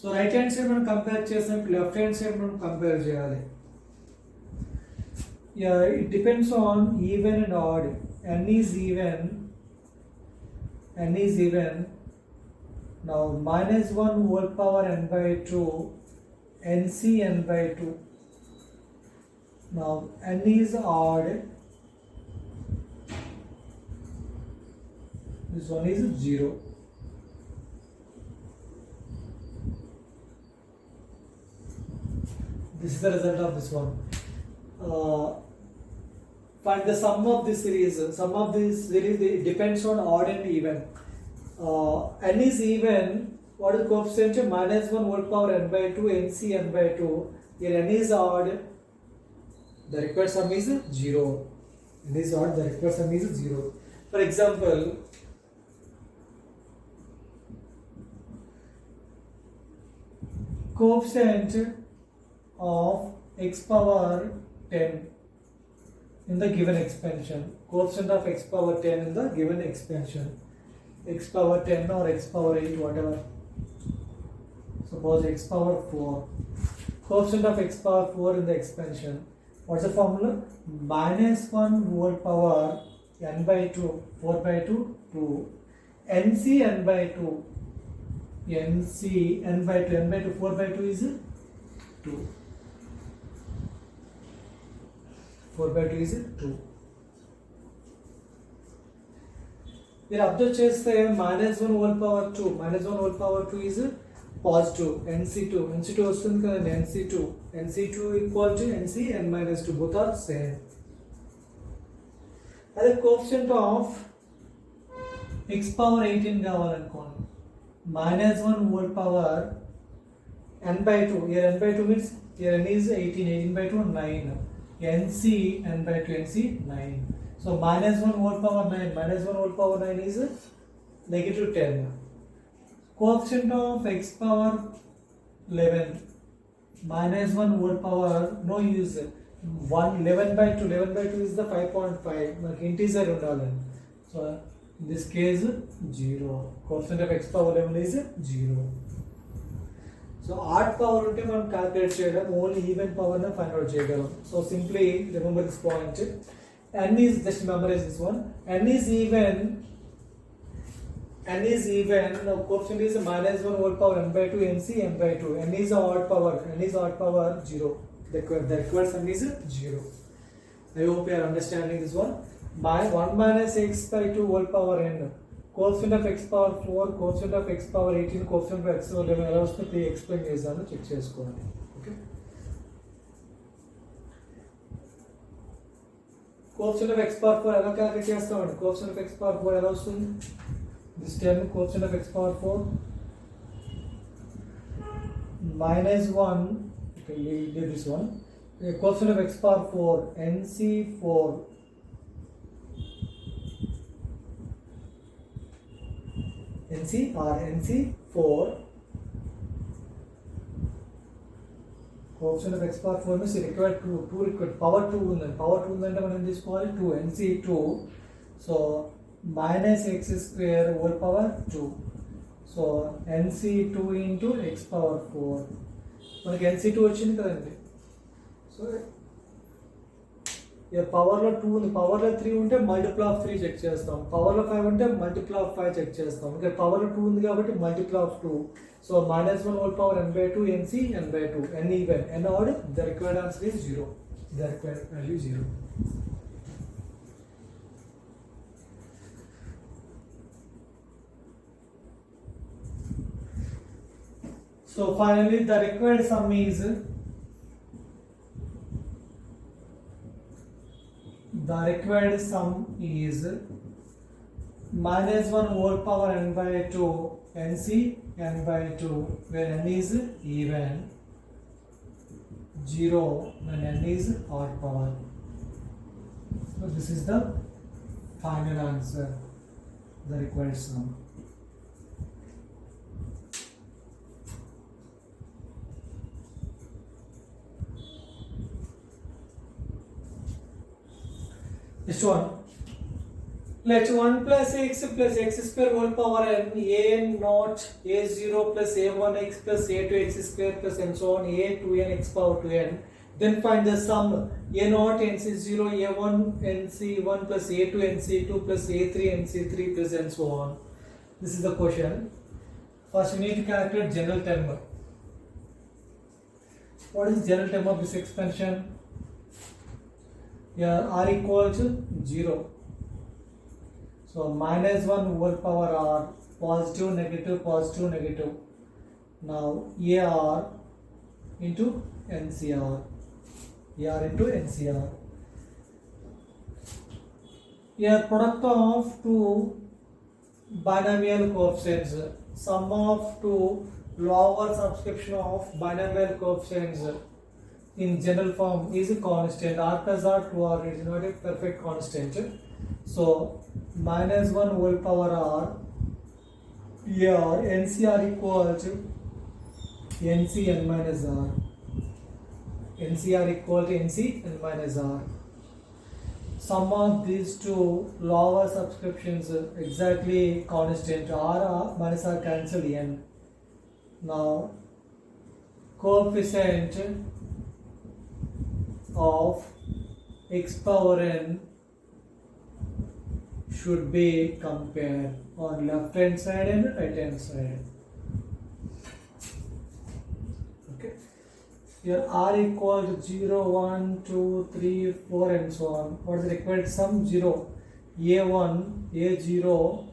So right hand side మనం compare చేసినప్పుడు left hand side మనం compare చేయాలి. Yeah, it depends on even and odd. N is even. Now minus 1 whole power n by 2 nc n by 2. Now n is odd. This one is 0. This is the result of this one. Find the sum of this series. Sum of this series depends on odd and even. N is even. What is the coefficient? Minus 1 whole power n by 2 nc n by 2. Here n is odd. The required sum is 0. N is odd. The required sum is 0. For example, coefficient of x power 10 in the given expansion. Coefficient of x power 10 in the given expansion. X power 10 or x power 8, whatever. Suppose x power 4. Coefficient of x power 4 in the expansion. What's the formula? Minus 1 whole power n by 2, 4 by 2, 2. nc n by 2. nc n by 2, n by 2, 4 by 2 is 2. 4 by 2 is 2. Here observe చేస్తే minus 1 whole power 2. Minus 1 whole power 2 is positive. nc2. nc2 వస్తుంది కదండి. nc2 equal to nc n minus 2. Both are same. అదే coefficient of x power 18 కావాలనుకోండి. Minus 1 whole power n by 2. Here n by 2 means here n is 18. 18 by 2 9. NC n by 2 NC 9. So minus 1 whole power 9 minus 1 whole power 9 is negative 10. Coefficient of x power 11 minus 1 whole power no use. 11 by 2 is the 5.5 మనకి integer ఉండాలి. So in this case 0. Coefficient of x power 11 is 0. So odd power ఉంటే మనం calculate చేయడం, only even power ని find out చేయగలం. So simply remember this point. N is, just memorize this one, n is even. Now coefficient is minus 1 whole power n by 2 nc n by 2. N is odd power 0. The required sum is 0. I hope you are understanding this one. By 1 minus x by 2 whole power n, coefficient of x power 4, coefficient of x power 18, coefficient of x power 11 ఎలా వస్తుంది explain చేస్తాను, check చేసుకోండి. Okay, coefficient of x power 4 ఎలా calculate చేస్తామండి? coefficient of x power 4 ఎలా వస్తుంది? This term coefficient of x power 4 minus 1, okay, we did this one. Okay, coefficient of x power 4 nc4 nc4 coefficient of x power 4 means required 2 required power 2 ఉందండి. power 2 ఉందంటే మనం ఏం తీసుకోవాలి? 2 nc2. so minus x square whole power 2. so nc2 into x power 4 మనకి nc2 వచ్చింది కదండి. So power లో 2 ఉంది, పవర్ లో 3 ఉంటే మల్టిపుల్ ఆఫ్ 3 చెక్ చేస్తాం, పవర్ లో 5 ఉంటే మల్టిపుల్ ఆఫ్ 5 చెక్ చేస్తాం. ఇక్కడ పవర్ లో 2 ఉంది కాబట్టి multiple of 2. So minus 1 whole power n by 2 nc n by 2 n even n odd, the required answer is 0. The required value is 0. So finally the required sum is minus 1 whole power n by 2 nc n by 2 where n is even, 0 when n is odd power. So this is the final answer, the required sum. Next one, let 1 plus x square whole power n a naught a0 plus a1x plus a2x square plus and so on a 2n x power 2n. Then find the sum a naught nc0 a1 nc1 plus a2 nc2 plus a3 nc3 plus and so on. This is the question. First we need to calculate general term. What is general term of this expansion? Here r equal to 0. So minus 1 whole power r, positive negative. Now ar into ncr, Here product of two binomial coefficients, sum of two lower subscription of binomial coefficients in general form is a constant. R plus R 2R is not a perfect constant. So minus 1 whole power R here NCR equal to NCn minus R. NCR equal to NCn minus R. Sum of these two lower subscriptions exactly constant. R minus R cancel n. Now coefficient of x power n should be compared on left hand side and right hand side. Okay, here r equal to 0 1 2 3 4 and so on. What is the required sum? 0 a1 a0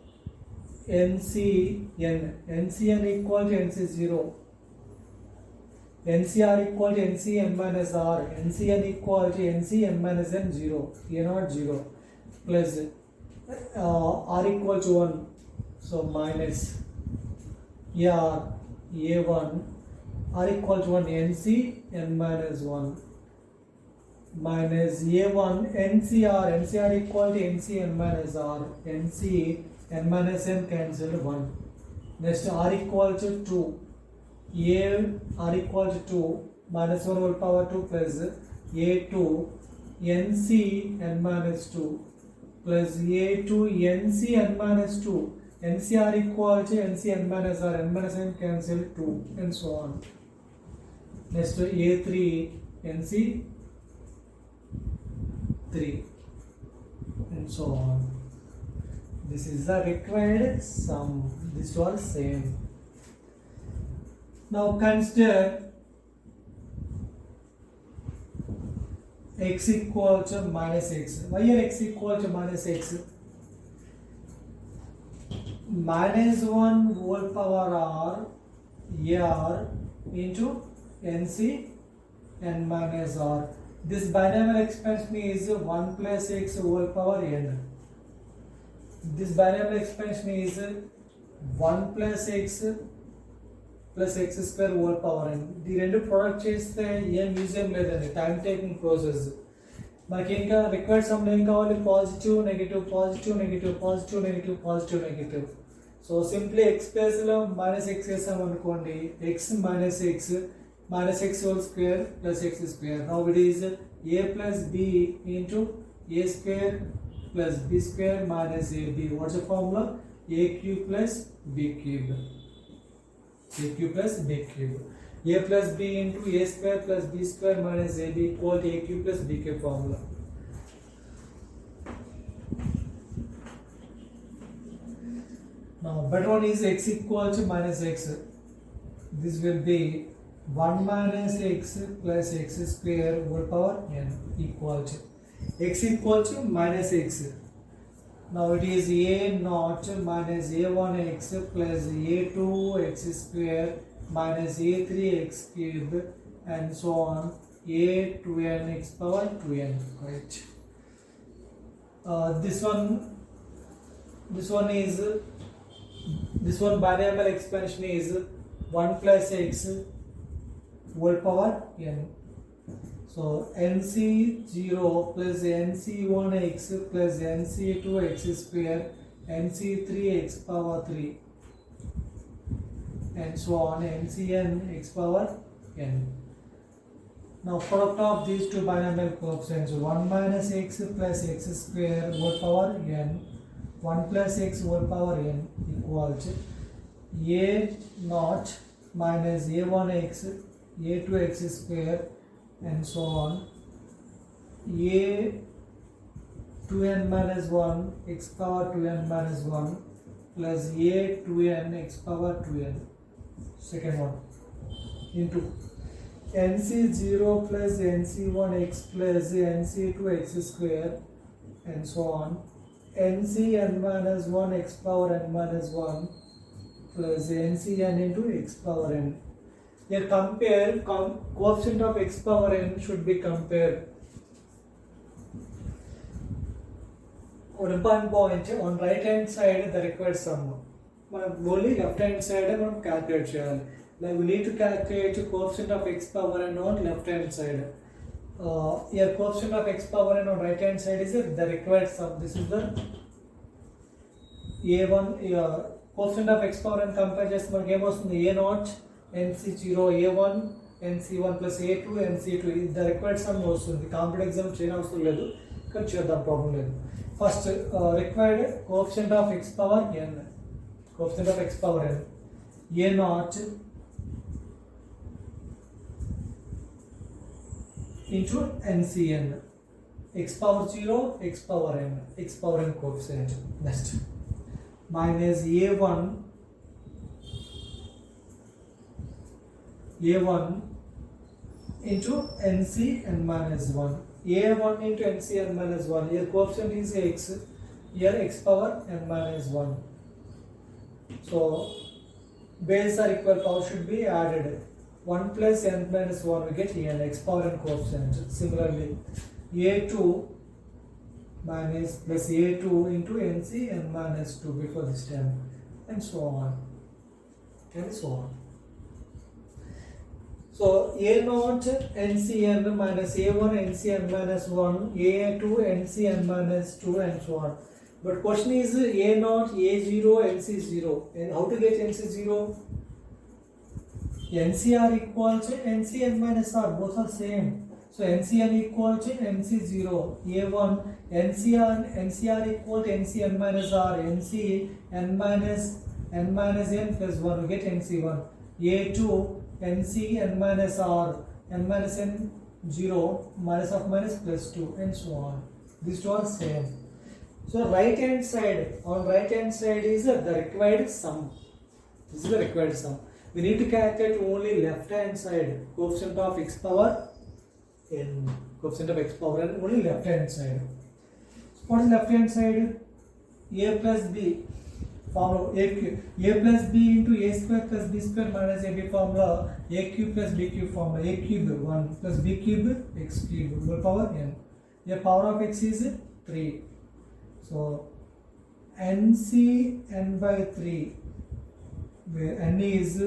ncn equal to nc0, NCR equal to NCm minus R, NCn equal to NCm minus n 0, a not 0, plus R equal to 1, so minus a1 R equal to 1 NCn minus 1, minus a1 NCR equal to NC n minus r, NC n minus n cancel 1. Next r equal to 2, r equal to 2 minus 1 whole power 2 plus a2 NC n minus 2 plus a2 NC n minus 2, NCR equal to NC n minus r, n minus n cancel 2 and so on. Next a3 NC 3 and so on. This is the required sum. This was same. Now consider x equal to minus x. Why are x equal to minus x? Minus 1 whole power r into NC n minus r. This binomial expansion is 1 plus x whole power n. This binomial expansion is 1 plus x square whole power n. ఈ రెండు product చేస్తే ఏం use ఏం లేదండి, time taking process. మనకి ఇంకా required some ఏం కావాలి? Positive negative, positive negative, positive negative, positive negative. So simply X ప్లేస్లో మైనస్ ఎక్స్ వేసాం అనుకోండి, X minus x whole square plus x square. Now it is a plus b into a square plus b square minus ab. What's the formula? A cube plus b cube. A cube plus b cube. A plus b into a square plus b square minus ab equal to a cube plus b cube formula. Now better one is x equal to minus x. This will be 1 minus x plus x square whole power n equal to x equal to minus x. Now it is a naught minus a1x plus a2 x square minus a3 x cube and so on, a to n x power 2n, right? This one binomial expansion is 1 plus x whole power n. So nc0 plus nc1x plus nc2x square nc3x power 3 and so on, ncn x power n. Now product of these two binomial coefficients, 1 minus x plus x square whole power n, 1 plus x whole power n equal to a naught minus a1x a2x square and so on, a 2n minus 1 x power 2n minus 1 plus a 2n x power 2n. Second one into nc0 plus nc1x plus nc2x square and so on, ncn minus 1 x power n minus 1 plus ncn into x power n. Here compare coefficient of x power n should be compared. On one point on right hand side the required sum. Only left hand side we calculate cheyali. Like we need to calculate coefficient of x power n on left hand side. Here coefficient of x power n on right hand side is the required sum. This is the a1 coefficient of x power n compare చేస్తే మనకి ఏమొస్తుంది? a naught nc0 a1 nc1 plus a2 nc2 the required sum వస్తుంది. Competitive exam చేయని అవసరం లేదు, కానీ చేద్దాం, problem లేదు. First required coefficient of x power n, coefficient of x power n a naught into ncn x power 0 x power n coefficient. Next minus a1 into nc n minus 1, a1 into nc n minus 1. Here coefficient is x, here x power n minus 1. So base are equal, power should be added. 1 plus n minus 1 we get n x power n coefficient. Similarly a2 minus plus a2 into nc n minus 2 before this term and so on and so on. So a0 NCN minus a1 NCN minus 1, a2 NCN minus 2, and so on. But question is a0 a0 NC0, and how to get NC0? NCR equal to NCN minus R, both are same. So NCN equal to NC0, a1 NCR equal to NCN minus R, NCN minus n plus 1, we get NC1. A2 NCN minus R, n minus n 0, minus of minus plus 2, and so on. These two are same. So right hand side, on right hand side is the required sum. This is the required sum. We need to calculate only left hand side, coefficient of x power n, coefficient of x power n, only left hand side. So what is left hand side? A plus b formula, a plus b into a square plus b square minus ab formula, a cube plus b cube formula, a cube 1 plus b cube x cube whole power n. The power of x is 3. So nc n by 3, where n is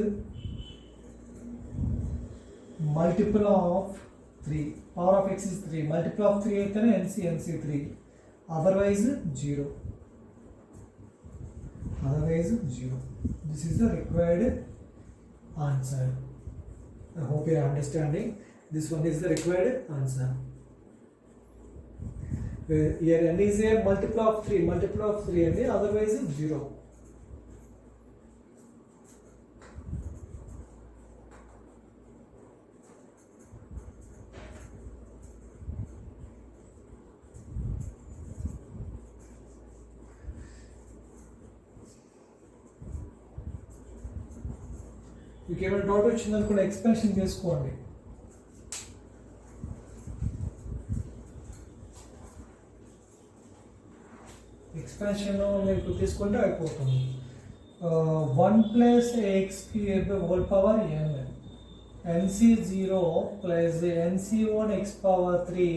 multiple of 3. Power of x is 3. Multiple of 3 అయితే nc 3. Otherwise 0. Otherwise 0. This is the required answer. I hope you are understanding. This one is the required answer. Here n is a multiple of 3 and otherwise 0. మీకు ఏమైనా doubt వచ్చిందనుకున్న expansion చేసుకోండి. Expansion మీకు తీసుకుంటే అయిపోతుంది. 1 plus X cube whole power n, nc0 plus nc1 x power 3,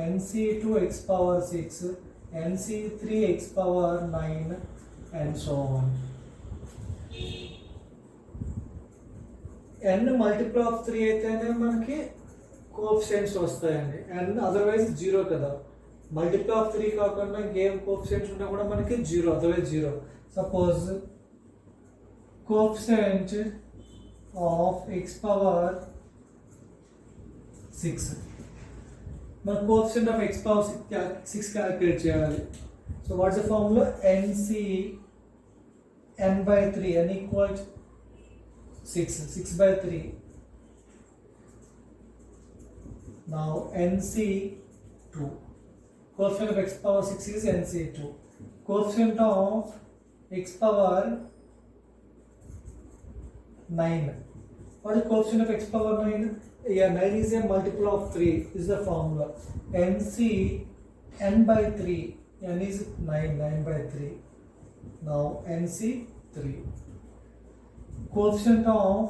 nc2 x power 6, nc3 x power 9, and so on. n multiple of 3 అయితేనే మనకి coefficients వస్తాయండి. n otherwise 0 కదా. మల్టిపుల్ ఆఫ్ 3 కాకుండా game coefficients ఉన్నా కూడా మనకి 0, otherwise 0. Suppose coefficient of x power 6, మన coefficient of x power 6 calculate చేయాలి. So what's the formula? nc n by 3, n equals 6 by 3. Now nc2, coefficient of x power 6 is nc2. Coefficient of x power 9. What is coefficient of x power 9? Yeah, 9 is a multiple of 3. This is the formula. nc n by 3. n is 9 by 3. Now nc3. Coefficient of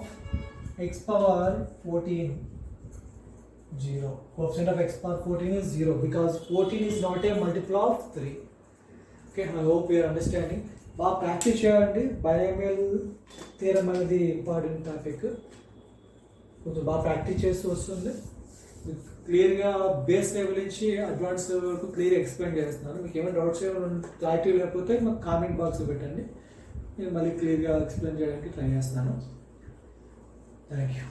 x power 14, 0. Coefficient of x power 14 is 0 because 14 is not a multiple of 3. Okay, I hope you are understanding. బాగా practice చేయండి. బయోమియల్ theorem అనేది important topic. కొంచెం బాగా practice చేస్తూ వస్తుంది. క్లియర్గా base level నుంచి advance level వరకు క్లియర్గా ఎక్స్ప్లెయిన్ చేస్తున్నాను. మీకు ఏమైనా డౌట్స్ క్లారిటీ లేకపోతే మాకు కామెంట్ బాక్స్లో పెట్టండి. నేను మళ్ళీ క్లియర్గా ఎక్స్ప్లెయిన్ చేయడానికి ట్రై చేస్తాను. Thank you.